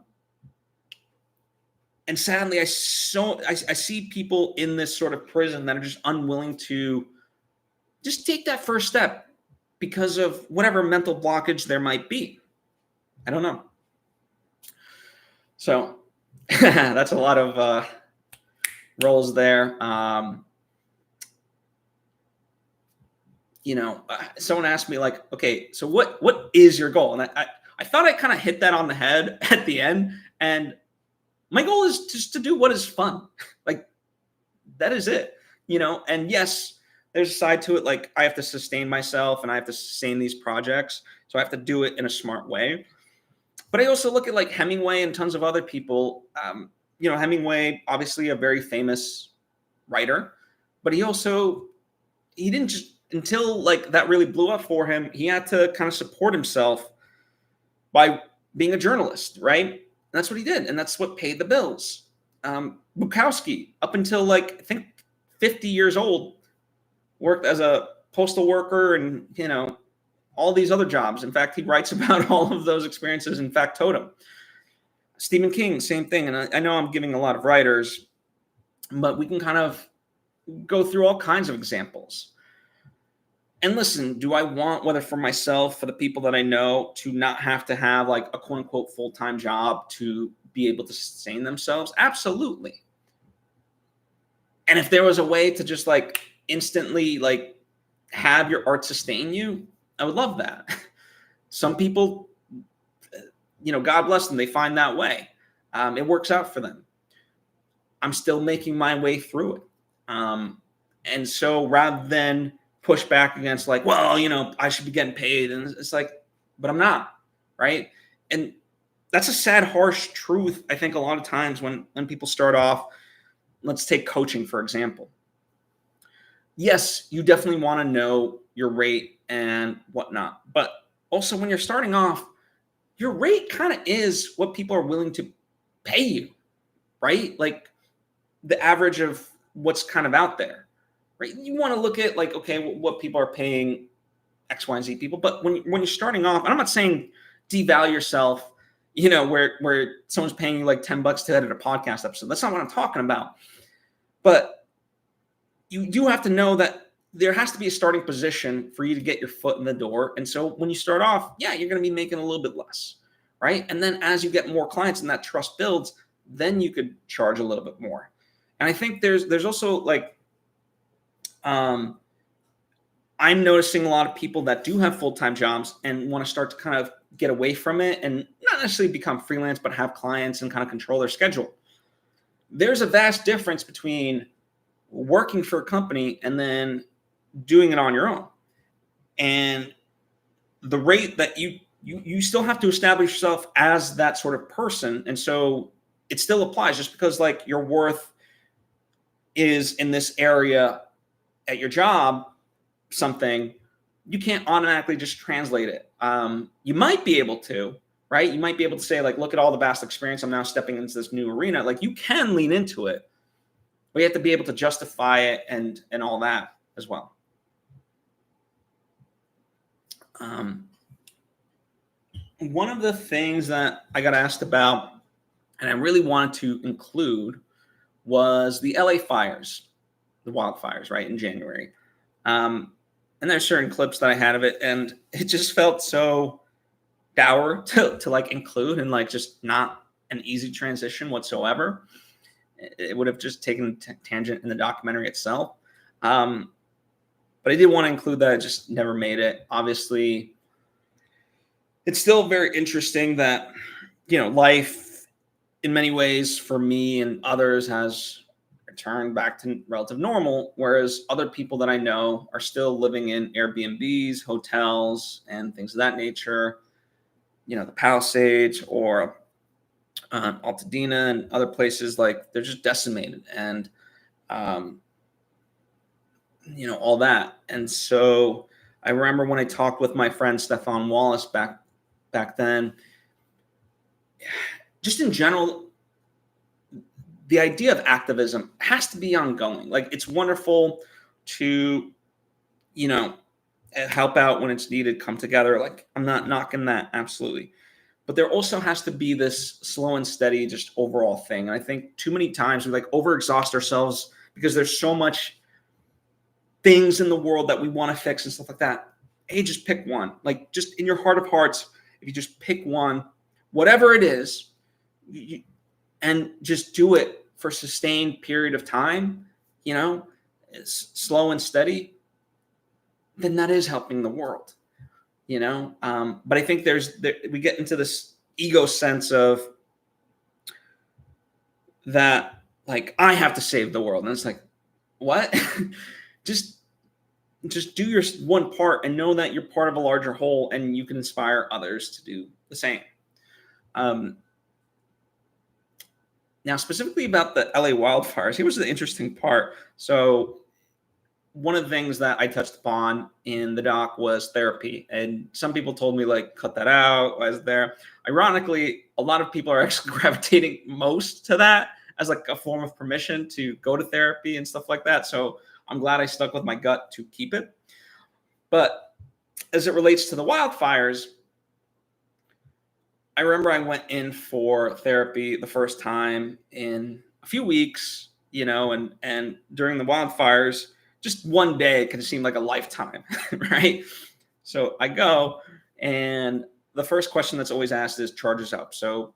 sadly, I see people in this sort of prison that are just unwilling to just take that first step because of whatever mental blockage there might be. I don't know. So that's a lot of roles there. Someone asked me like, okay, so what is your goal? And I thought I kind of hit that on the head at the end. And my goal is just to do what is fun. Like that is it, and yes, there's a side to it. Like I have to sustain myself and I have to sustain these projects. So I have to do it in a smart way. But I also look at like Hemingway and tons of other people. Hemingway, obviously a very famous writer, but he didn't just, until like that really blew up for him, he had to kind of support himself by being a journalist, right? And that's what he did. And that's what paid the bills. Bukowski, up until like, I think 50 years old, worked as a postal worker and, all these other jobs. In fact, he writes about all of those experiences in Factotum. Stephen King, same thing. And I know I'm giving a lot of writers, but we can kind of go through all kinds of examples. And listen, do I want, whether for myself, for the people that I know, to not have to have like a quote unquote full-time job to be able to sustain themselves? have your art sustain you, I would love that. Some people, God bless them, they find that way. It works out for them. I'm still making my way through it. And so rather than push back against like, well, I should be getting paid. And it's like, but I'm not, right? And that's a sad, harsh truth. I think a lot of times when people start off, let's take coaching, for example. Yes, you definitely want to know your rate and whatnot. But also when you're starting off, your rate kind of is what people are willing to pay you, right? Like the average of what's kind of out there, right? You want to look at like, okay, what people are paying X, Y, and Z people. But when you're starting off, and I'm not saying devalue yourself, where someone's paying you like $10 to edit a podcast episode. That's not what I'm talking about. But you do have to know that there has to be a starting position for you to get your foot in the door. And so when you start off, yeah, you're going to be making a little bit less, right? And then as you get more clients and that trust builds, then you could charge a little bit more. And I think there's also like, I'm noticing a lot of people that do have full-time jobs and want to start to kind of get away from it and not necessarily become freelance, but have clients and kind of control their schedule. There's a vast difference between working for a company and then doing it on your own. And the rate that you still have to establish yourself as that sort of person. And so it still applies just because like your worth is in this area at your job, something, you can't automatically just translate it. You might be able to, right? You might be able to say like, look at all the vast experience. I'm now stepping into this new arena. Like you can lean into it, but you have to be able to justify it and all that as well. One of the things that I got asked about and I really wanted to include was the LA fires, the wildfires, right, in January. And there's certain clips that I had of it, and it just felt so dour to like include and like just not an easy transition whatsoever. It would have just taken a tangent in the documentary itself. But I did want to include that. I just never made it. Obviously, it's still very interesting that, life in many ways for me and others has returned back to relative normal, whereas other people that I know are still living in Airbnbs, hotels, and things of that nature, the Palisades or Altadena and other places, like they're just decimated and, all that. And so I remember when I talked with my friend Stefan Wallace back then, just in general, the idea of activism has to be ongoing. Like it's wonderful to, help out when it's needed, come together. Like I'm not knocking that, absolutely. But there also has to be this slow and steady, just overall thing. And I think too many times we like overexhaust ourselves because there's so much things in the world that we want to fix and stuff like that. Hey, just pick one. Like just in your heart of hearts, if you just pick one, whatever it is, and just do it for a sustained period of time, it's slow and steady, then that is helping the world, But I think we get into this ego sense of that, like, I have to save the world. And it's like, what? just do your one part and know that you're part of a larger whole and you can inspire others to do the same. Now, specifically about the LA wildfires, here was the interesting part. So one of the things that I touched upon in the doc was therapy. And some people told me, like, cut that out. Why is it there? Ironically, a lot of people are actually gravitating most to that as like a form of permission to go to therapy and stuff like that. So I'm glad I stuck with my gut to keep it. But as it relates to the wildfires, I remember I went in for therapy the first time in a few weeks, and during the wildfires, just one day could seem like a lifetime, right? So I go, and the first question that's always asked is charges up. So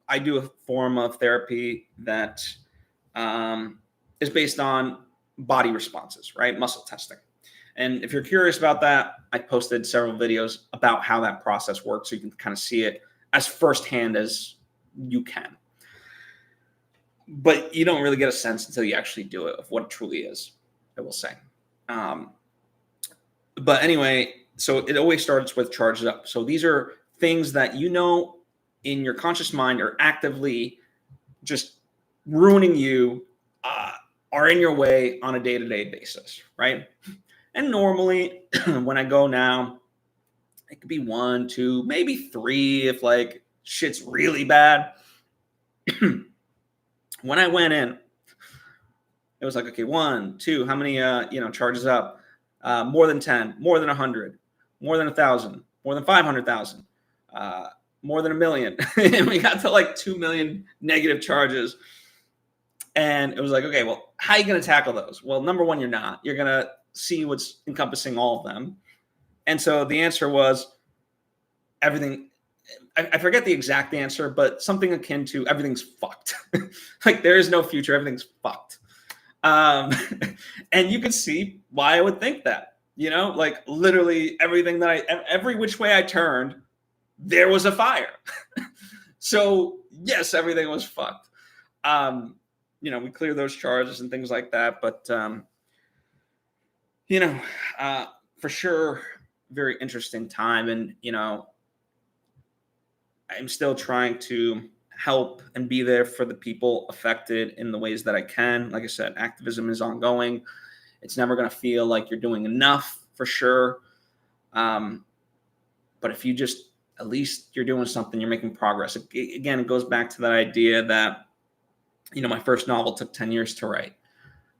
I do a form of therapy that is based on body responses, right? Muscle testing. And if you're curious about that, I posted several videos about how that process works, so you can kind of see it as firsthand as you can. But you don't really get a sense until you actually do it of what it truly is, I will say. But anyway, so it always starts with charges up. So these are things that you know in your conscious mind are actively just ruining you, are in your way on a day-to-day basis, right? And normally when I go now, it could be 1, 2, maybe 3 if like shit's really bad. When I went in, it was like, okay, 1, 2, how many charges up? More than 10, more than 100, more than 1,000, more than 500,000, more than 1 million. And we got to like 2 million negative charges. And it was like, okay, well, how are you going to tackle those? Well, number one, you're not. You're going to see what's encompassing all of them. And so the answer was everything. I forget the exact answer, but something akin to everything's fucked. Like there is no future. Everything's fucked. And you can see why I would think that, like literally everything every which way I turned, there was a fire. So yes, everything was fucked. We clear those charges and things like that. But, for sure, very interesting time. And, I'm still trying to help and be there for the people affected in the ways that I can. Like I said, activism is ongoing. It's never going to feel like you're doing enough for sure. But if you just, at least you're doing something, you're making progress. Again, it goes back to that idea that, my first novel took 10 years to write.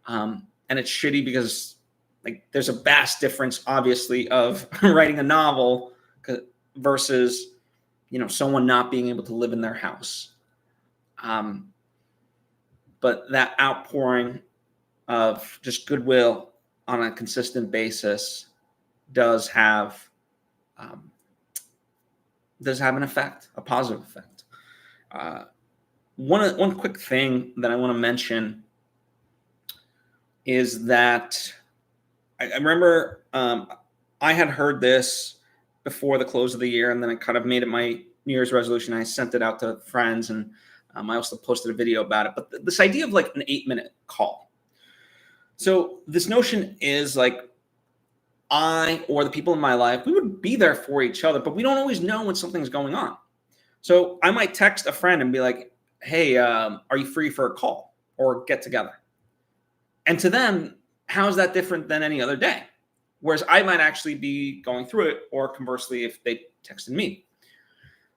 And it's shitty because like there's a vast difference, obviously, of writing a novel versus, someone not being able to live in their house. But that outpouring of just goodwill on a consistent basis does have an effect, a positive effect. One quick thing that I want to mention is that I remember I had heard this before the close of the year, and then I kind of made it my New Year's resolution. I sent it out to friends, and I also posted a video about it. But this idea of like an 8-minute call. So this notion is like I or the people in my life, we would be there for each other, but we don't always know when something's going on. So I might text a friend and be like, hey, are you free for a call or get together? And to them, how is that different than any other day? Whereas I might actually be going through it, or conversely, if they texted me.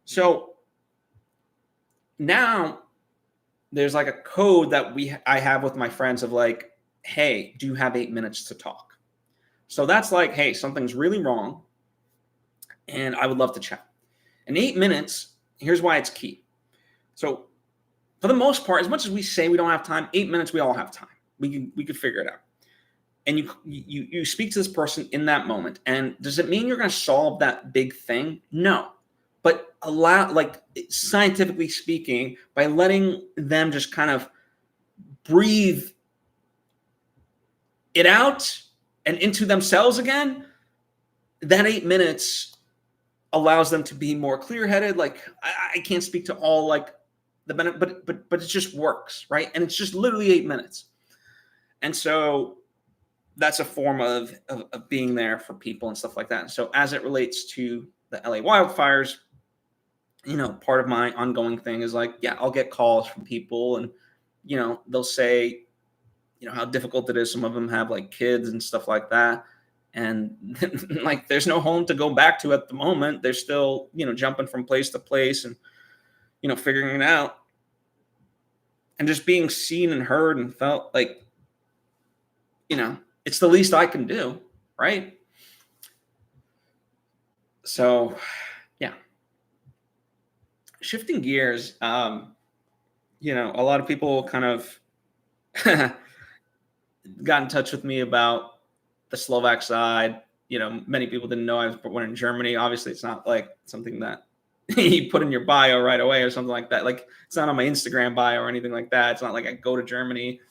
So now there's like a code that I have with my friends of like, hey, do you have 8 minutes to talk? So that's like, hey, something's really wrong, and I would love to chat. In 8 minutes, here's why it's key. So for the most part, as much as we say we don't have time, 8 minutes, we all have time. We could figure it out. And you speak to this person in that moment. And does it mean you're going to solve that big thing? No. But scientifically speaking, by letting them just kind of breathe it out and into themselves again, that 8 minutes allows them to be more clear-headed. Like I can't speak to all like the benefit, but it just works, right? And it's just literally 8 minutes. And so that's a form of being there for people and stuff like that. And so as it relates to the LA wildfires, part of my ongoing thing is like, yeah, I'll get calls from people and, they'll say, how difficult it is. Some of them have like kids and stuff like that. And like, there's no home to go back to at the moment. They're still, jumping from place to place and, figuring it out. And just being seen and heard and felt like, it's the least I can do, right? So, yeah. Shifting gears, a lot of people kind of got in touch with me about the Slovak side. Many people didn't know I was born in Germany. Obviously, it's not like something that you put in your bio right away or something like that. Like, it's not on my Instagram bio or anything like that. It's not like I go to Germany.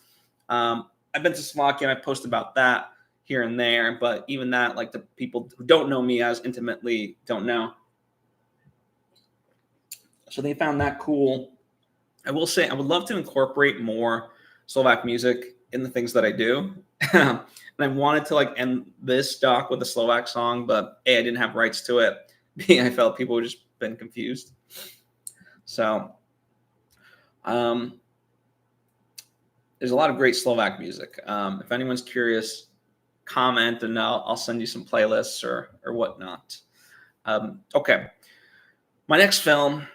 I've been to Slovakia and I posted about that. here and there, but even that, like the people who don't know me as intimately don't know. So they found that cool. I will say I would love to incorporate more Slovak music in the things that I do. And I wanted to like end this doc with a Slovak song, but A, I didn't have rights to it. B, I felt people would just been confused. So there's a lot of great Slovak music. If anyone's curious, comment and I'll send you some playlists or whatnot. Okay. My next film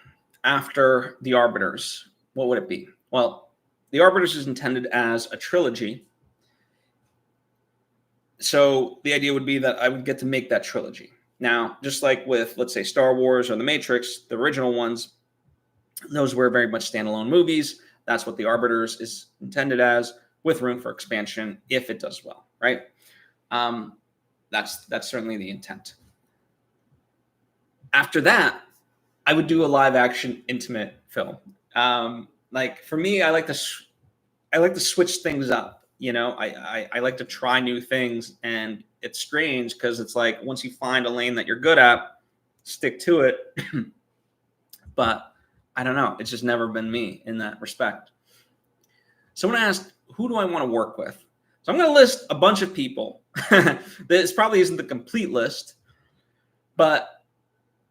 after The Arbiters, what would it be? Well, The Arbiters is intended as a trilogy. So the idea would be that I would get to make that trilogy. Now, just like with, let's say, Star Wars or The Matrix, the original ones, those were very much standalone movies. That's what The Arbiters is intended as, with room for expansion if it does well, right? That's certainly the intent. After that, I would do a live action intimate film. Like for me, I like to switch things up. You know, I like to try new things, and it's strange because it's like once you find a lane that you're good at, stick to it. But I don't know. It's just never been me in that respect. Someone asked, who do I want to work with? So I'm going to list a bunch of people. This probably isn't the complete list, but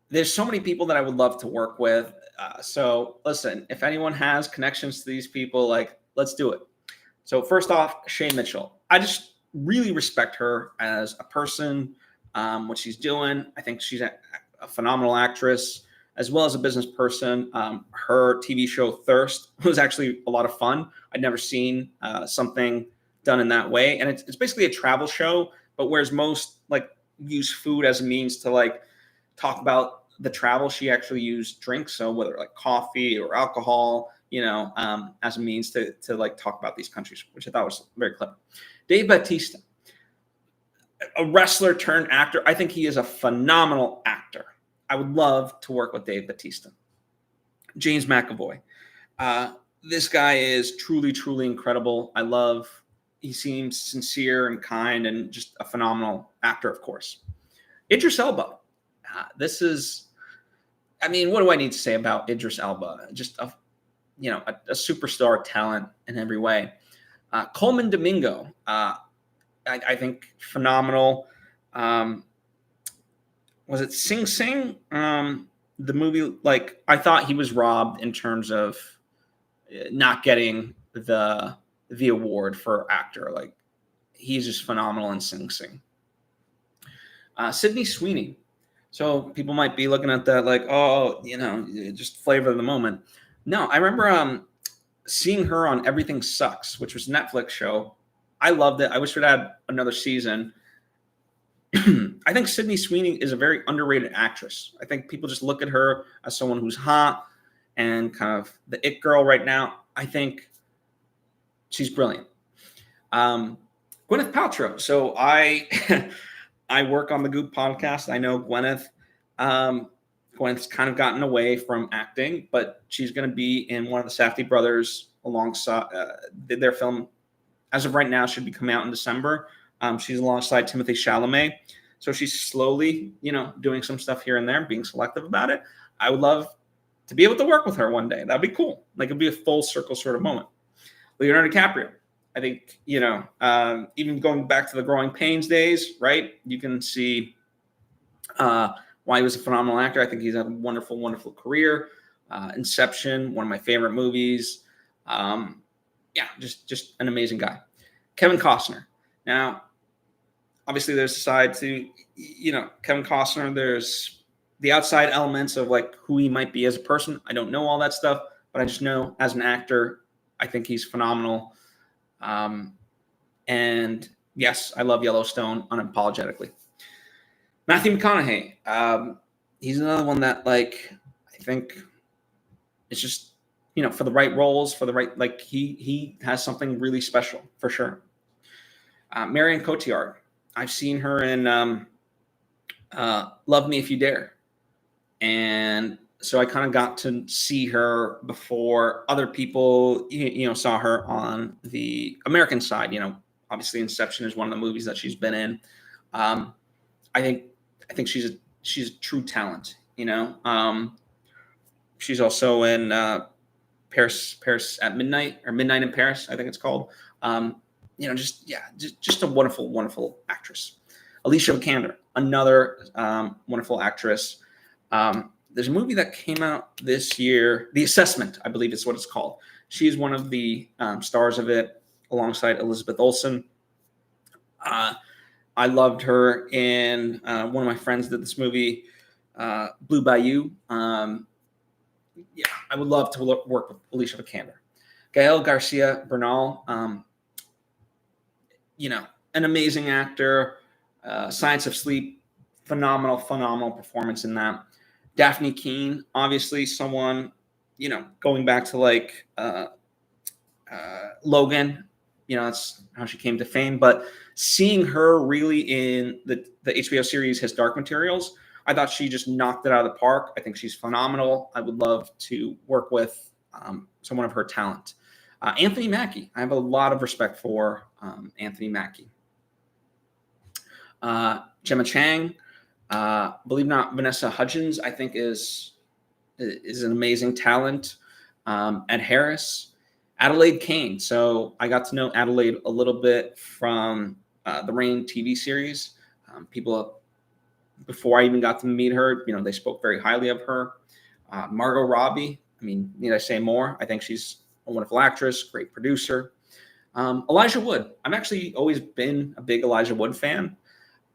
there's so many people that I would love to work with. So listen, if anyone has connections to these people, like, let's do it. So first off, Shay Mitchell. I just really respect her as a person, what she's doing. I think she's a phenomenal actress, as well as a business person. Her TV show Thirst was actually a lot of fun. I'd never seen something done in that way. And it's basically a travel show, but whereas most like use food as a means to like talk about the travel, she actually used drinks. So whether like coffee or alcohol, you know, as a means to like talk about these countries, which I thought was very clever. Dave Bautista, a wrestler turned actor. I think he is a phenomenal actor. I would love to work with Dave Bautista. James McAvoy. This guy is truly, truly incredible. He seems sincere and kind and just a phenomenal actor, of course. Idris Elba. What do I need to say about Idris Elba? Just a superstar talent in every way. Coleman Domingo. I think phenomenal. Was it Sing Sing? The movie, like, I thought he was robbed in terms of not getting the award for actor. Like, he's just phenomenal in Sing Sing. Sydney Sweeney. So people might be looking at that like, oh, just flavor of the moment. No, I remember seeing her on Everything Sucks, which was a Netflix show. I loved it. I wish it had another season. I think Sydney Sweeney is a very underrated actress. I think people just look at her as someone who's hot and kind of the it girl right now. I think she's brilliant. Gwyneth Paltrow. So I work on the Goop podcast. I know Gwyneth. Gwyneth's kind of gotten away from acting, but she's going to be in one of the Safdie brothers alongside their film. As of right now, should be coming out in December. She's alongside Timothée Chalamet. So she's slowly, doing some stuff here and there, being selective about it. I would love to be able to work with her one day. That'd be cool. Like, it'd be a full circle sort of moment. Leonardo DiCaprio. I think, even going back to the Growing Pains days, right? You can see why he was a phenomenal actor. I think he's had a wonderful, wonderful career. Inception, one of my favorite movies. Just an amazing guy. Kevin Costner. Now, obviously, there's a side to, Kevin Costner. There's the outside elements of like who he might be as a person. I don't know all that stuff, but I just know as an actor, I think he's phenomenal. And yes, I love Yellowstone unapologetically. Matthew McConaughey. He's another one that, like, I think it's just, for the right roles, for the right, like, he has something really special for sure. Marion Cotillard. I've seen her in Love Me If You Dare. And so I kind of got to see her before other people, saw her on the American side, Obviously, Inception is one of the movies that she's been in. I think she's a true talent. She's also in Paris at Midnight, or Midnight in Paris, I think it's called. Just a wonderful, wonderful actress. Alicia Vikander, another wonderful actress. There's a movie that came out this year, The Assessment, I believe is what it's called. She's one of the stars of it, alongside Elizabeth Olsen. I loved her in one of my friends did this movie, Blue Bayou. I would love to work with Alicia Vikander. Gael Garcia Bernal, an amazing actor. Science of Sleep, phenomenal performance in that. Daphne Keane, obviously someone, going back to like Logan, that's how she came to fame. But seeing her really in the HBO series His Dark Materials, I thought she just knocked it out of the park. I think she's phenomenal. I would love to work with someone of her talent. Anthony Mackie, I have a lot of respect for Anthony Mackie. Gemma Chang, believe it or not, Vanessa Hudgens, I think is an amazing talent. Ed Harris, Adelaide Kane. So I got to know Adelaide a little bit from the Rain TV series. People, before I even got to meet her, they spoke very highly of her. Margot Robbie, need I say more? I think she's a wonderful actress, great producer. Elijah Wood. I've actually always been a big Elijah Wood fan.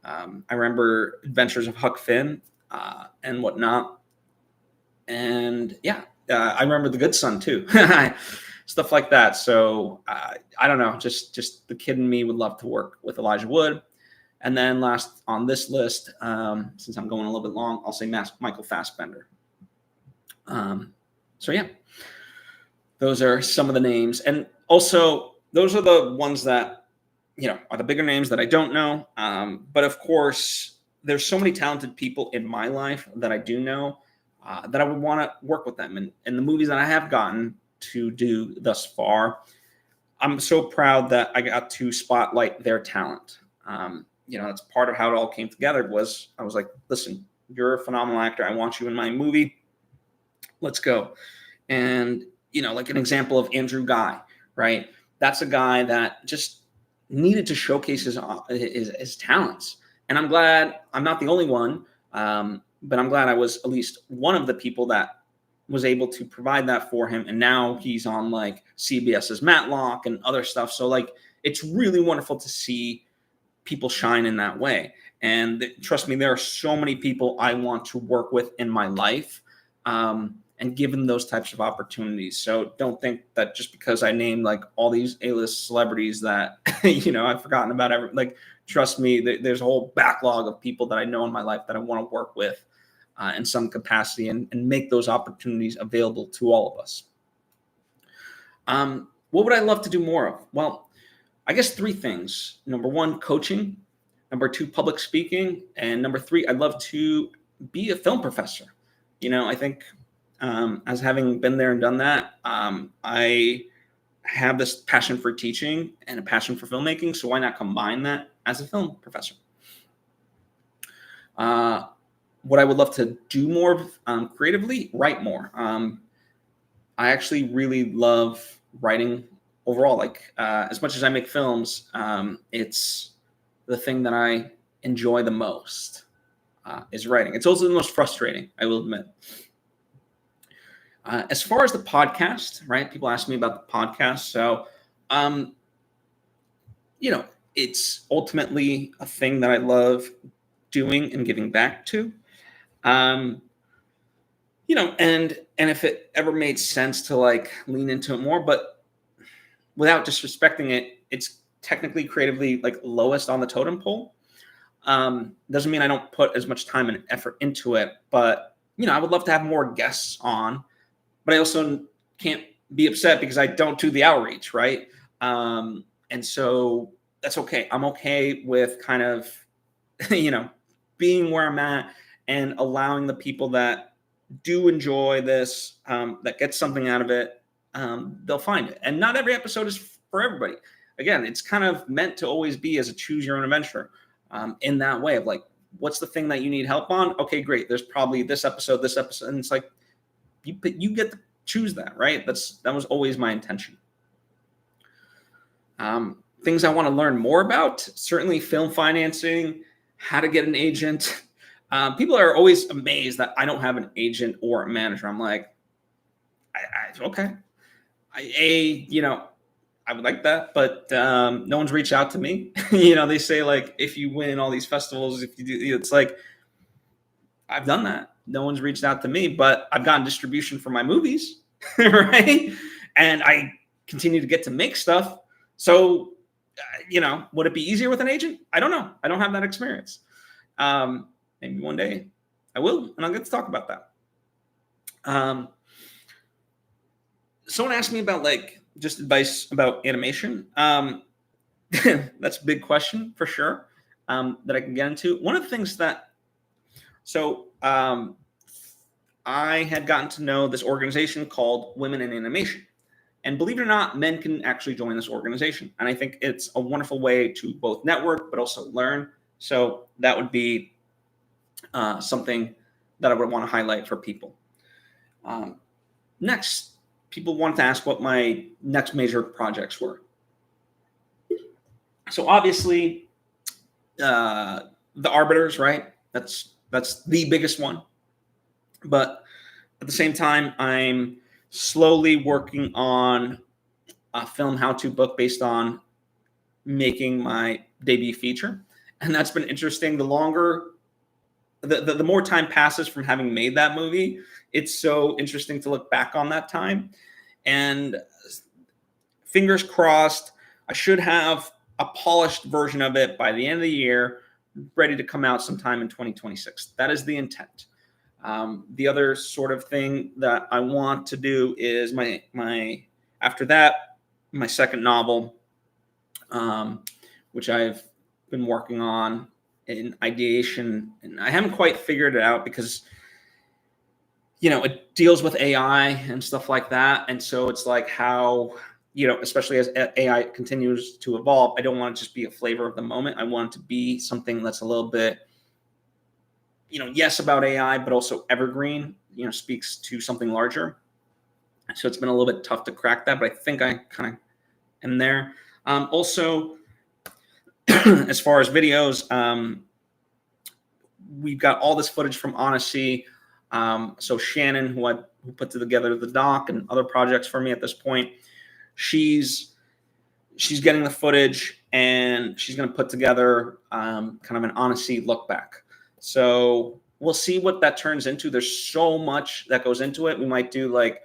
I remember Adventures of Huck Finn and whatnot. And I remember The Good Son too. Stuff like that. So I don't know, just the kid in me would love to work with Elijah Wood. And then last on this list, since I'm going a little bit long, I'll say Michael Fassbender. Those are some of the names. And also, those are the ones that, are the bigger names that I don't know. But of course, there's so many talented people in my life that I do know that I would want to work with them. And the movies that I have gotten to do thus far, I'm so proud that I got to spotlight their talent. That's part of how it all came together. I was like, listen, you're a phenomenal actor. I want you in my movie. Let's go. And, like an example of Andrew Guy, right? That's a guy that just needed to showcase his talents. And I'm glad I'm not the only one, but I'm glad I was at least one of the people that was able to provide that for him. And now he's on like CBS's Matlock and other stuff. So like, it's really wonderful to see people shine in that way. And trust me, there are so many people I want to work with in my life, and given those types of opportunities. So don't think that just because I named like all these A-list celebrities that, I've forgotten about trust me, there's a whole backlog of people that I know in my life that I want to work with in some capacity and make those opportunities available to all of us. What would I love to do more of? Well, I guess 3 things. Number 1, coaching. Number 2, public speaking. And number 3, I'd love to be a film professor. I think as having been there and done that, I have this passion for teaching and a passion for filmmaking. So why not combine that as a film professor? What I would love to do more creatively, write more. I actually really love writing overall. Like as much as I make films, it's the thing that I enjoy the most is writing. It's also the most frustrating, I will admit. As far as the podcast, right? People ask me about the podcast. So, it's ultimately a thing that I love doing and giving back to. And if it ever made sense to like lean into it more, but without disrespecting it, it's technically creatively like lowest on the totem pole. Doesn't mean I don't put as much time and effort into it, but I would love to have more guests on, but I also can't be upset because I don't do the outreach, right? And so that's okay. I'm okay with kind of, being where I'm at and allowing the people that do enjoy this, that get something out of it, they'll find it. And not every episode is for everybody. again, it's kind of meant to always be as a choose your own adventure, in that way of like, what's the thing that you need help on? Okay, great. There's probably this episode, and it's like you get to choose that, right? That was always my intention. Things I want to learn more about, certainly film financing, how to get an agent. People are always amazed that I don't have an agent or a manager. I'm like, okay. I would like that, but no one's reached out to me. They say like, if you win all these festivals, if you do, it's like, I've done that. No one's reached out to me, but I've gotten distribution for my movies, right? And I continue to get to make stuff. So, would it be easier with an agent? I don't know. I don't have that experience. Maybe one day I will, and I'll get to talk about that. Someone asked me about like just advice about animation. That's a big question for sure, that I can get into. One of the things I had gotten to know this organization called Women in Animation. And believe it or not, men can actually join this organization. And I think it's a wonderful way to both network, but also learn. So that would be something that I would want to highlight for people. Next, people wanted to ask what my next major projects were. So obviously, The Arbiters, right? That's the biggest one. But at the same time, I'm slowly working on a film how-to book based on making my debut feature. And that's been interesting. The more time passes from having made that movie, it's so interesting to look back on that time. And fingers crossed, I should have a polished version of it by the end of the year, ready to come out sometime in 2026. That is the intent. The other sort of thing that I want to do is after that, my second novel, which I've been working on in ideation, and I haven't quite figured it out because, it deals with AI and stuff like that. And so it's like how, especially as AI continues to evolve, I don't want to just be a flavor of the moment. I want it to be something that's a little bit, yes, about AI, but also evergreen, speaks to something larger. So it's been a little bit tough to crack that, but I think I kind of am there. Also, as far as videos, we've got all this footage from Odyssey. So Shannon, who put together the doc and other projects for me at this point, she's getting the footage and she's going to put together kind of an Odyssey look back. So we'll see what that turns into. There's so much that goes into it. We might do like,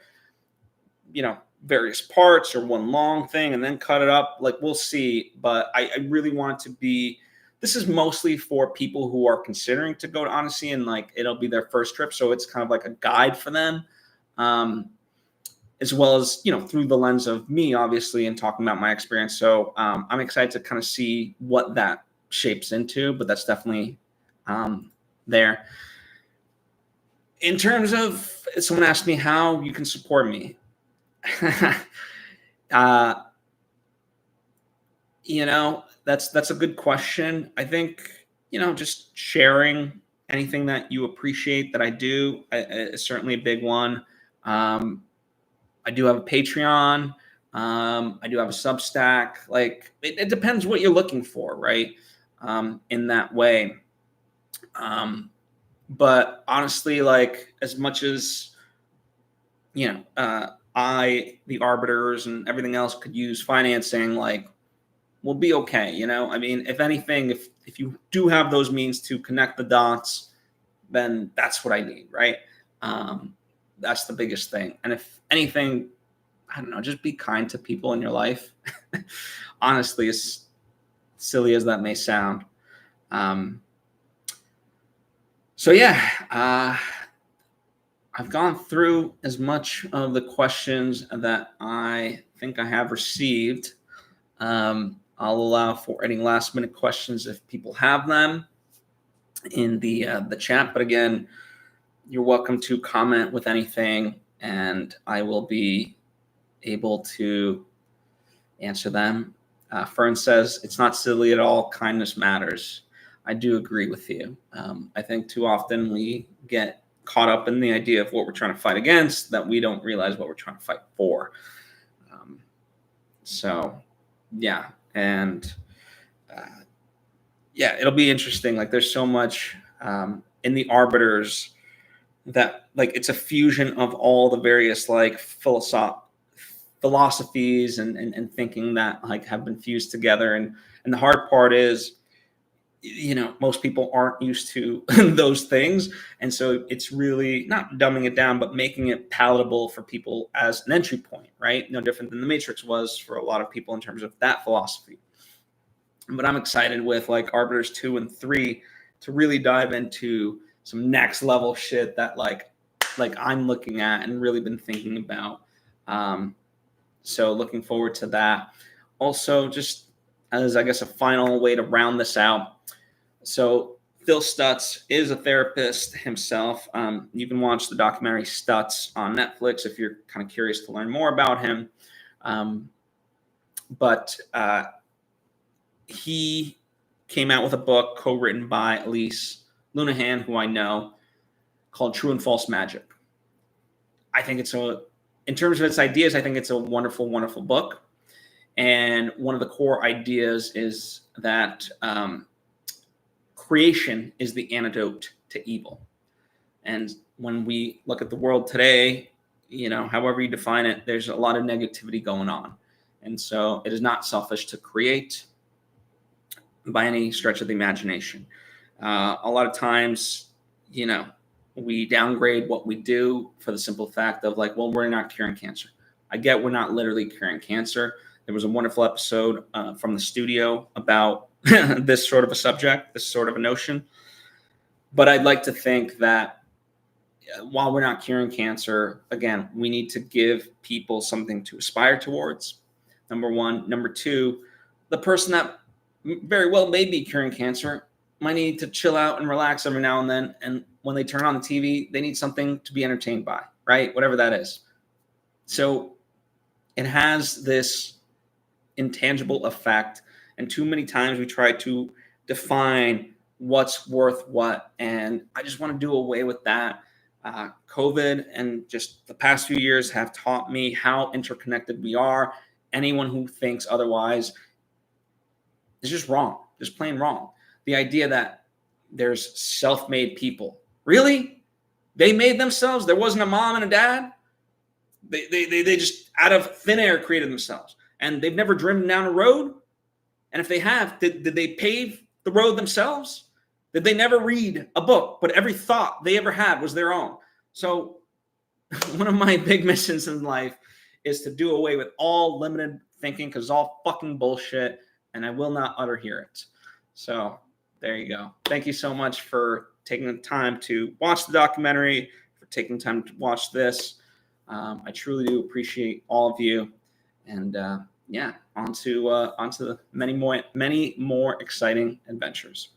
various parts or one long thing and then cut it up. Like, we'll see. But I really want it to be, this is mostly for people who are considering to go to Odyssey and like, it'll be their first trip. So it's kind of like a guide for them, as well as, through the lens of me, obviously, and talking about my experience. So I'm excited to kind of see what that shapes into, but that's definitely there. In terms of, someone asked me how you can support me. That's a good question. I think, just sharing anything that you appreciate that I do is certainly a big one. I do have a Patreon. I do have a Substack. Like, it depends what you're looking for, right? In that way. But honestly, like, as much as, the Arbiters and everything else could use financing, like, we'll be okay. I mean, if anything, if you do have those means to connect the dots, then that's what I need, right? That's the biggest thing. And if anything, I don't know, just be kind to people in your life. Honestly, as silly as that may sound. So yeah, I've gone through as much of the questions that I think I have received. I'll allow for any last minute questions if people have them in the chat. But again, you're welcome to comment with anything, and I will be able to answer them Fern says, it's not silly at all. Kindness matters. I do agree with you. I think too often we get caught up in the idea of what we're trying to fight against that we don't realize what we're trying to fight for. So, yeah. And yeah, it'll be interesting. Like there's so much in the arbiters that like it's a fusion of all the various like philosophies and thinking that like have been fused together. And the hard part is, most people aren't used to those things. And so it's really not dumbing it down, but making it palatable for people as an entry point, right? No different than the Matrix was for a lot of people in terms of that philosophy. But I'm excited with like Arbiters 2 and 3 to really dive into some next level shit that like I'm looking at and really been thinking about. So looking forward to that. Also, just as I guess a final way to round this out. So Phil Stutz is a therapist himself. You can watch the documentary Stutz on Netflix if you're kind of curious to learn more about him. But he came out with a book co-written by Elise Lunahan, who I know, called True and False Magic. I think in terms of its ideas, I think it's a wonderful, wonderful book. And one of the core ideas is that creation is the antidote to evil. And when we look at the world today, however you define it, there's a lot of negativity going on. And so it is not selfish to create by any stretch of the imagination. A lot of times, we downgrade what we do for the simple fact of like, well, we're not curing cancer. I get we're not literally curing cancer. There was a wonderful episode from the studio about this sort of a subject, this sort of a notion. But I'd like to think that while we're not curing cancer, again, we need to give people something to aspire towards. Number one. Number two, the person that very well may be curing cancer might need to chill out and relax every now and then. And when they turn on the TV, they need something to be entertained by, right? Whatever that is. So it has this intangible effect. And too many times we try to define what's worth what. And I just want to do away with that. COVID and just the past few years have taught me how interconnected we are. Anyone who thinks otherwise is just wrong, just plain wrong. The idea that there's self-made people. Really? They made themselves? There wasn't a mom and a dad? They just out of thin air created themselves. And they've never driven down a road? And if they have, did they pave the road themselves? Did they never read a book, but every thought they ever had was their own? So one of my big missions in life is to do away with all limited thinking because it's all fucking bullshit, and I will not hear it. So there you go. Thank you so much for taking the time to watch the documentary, for taking time to watch this. I truly do appreciate all of you. And on to the many more exciting adventures.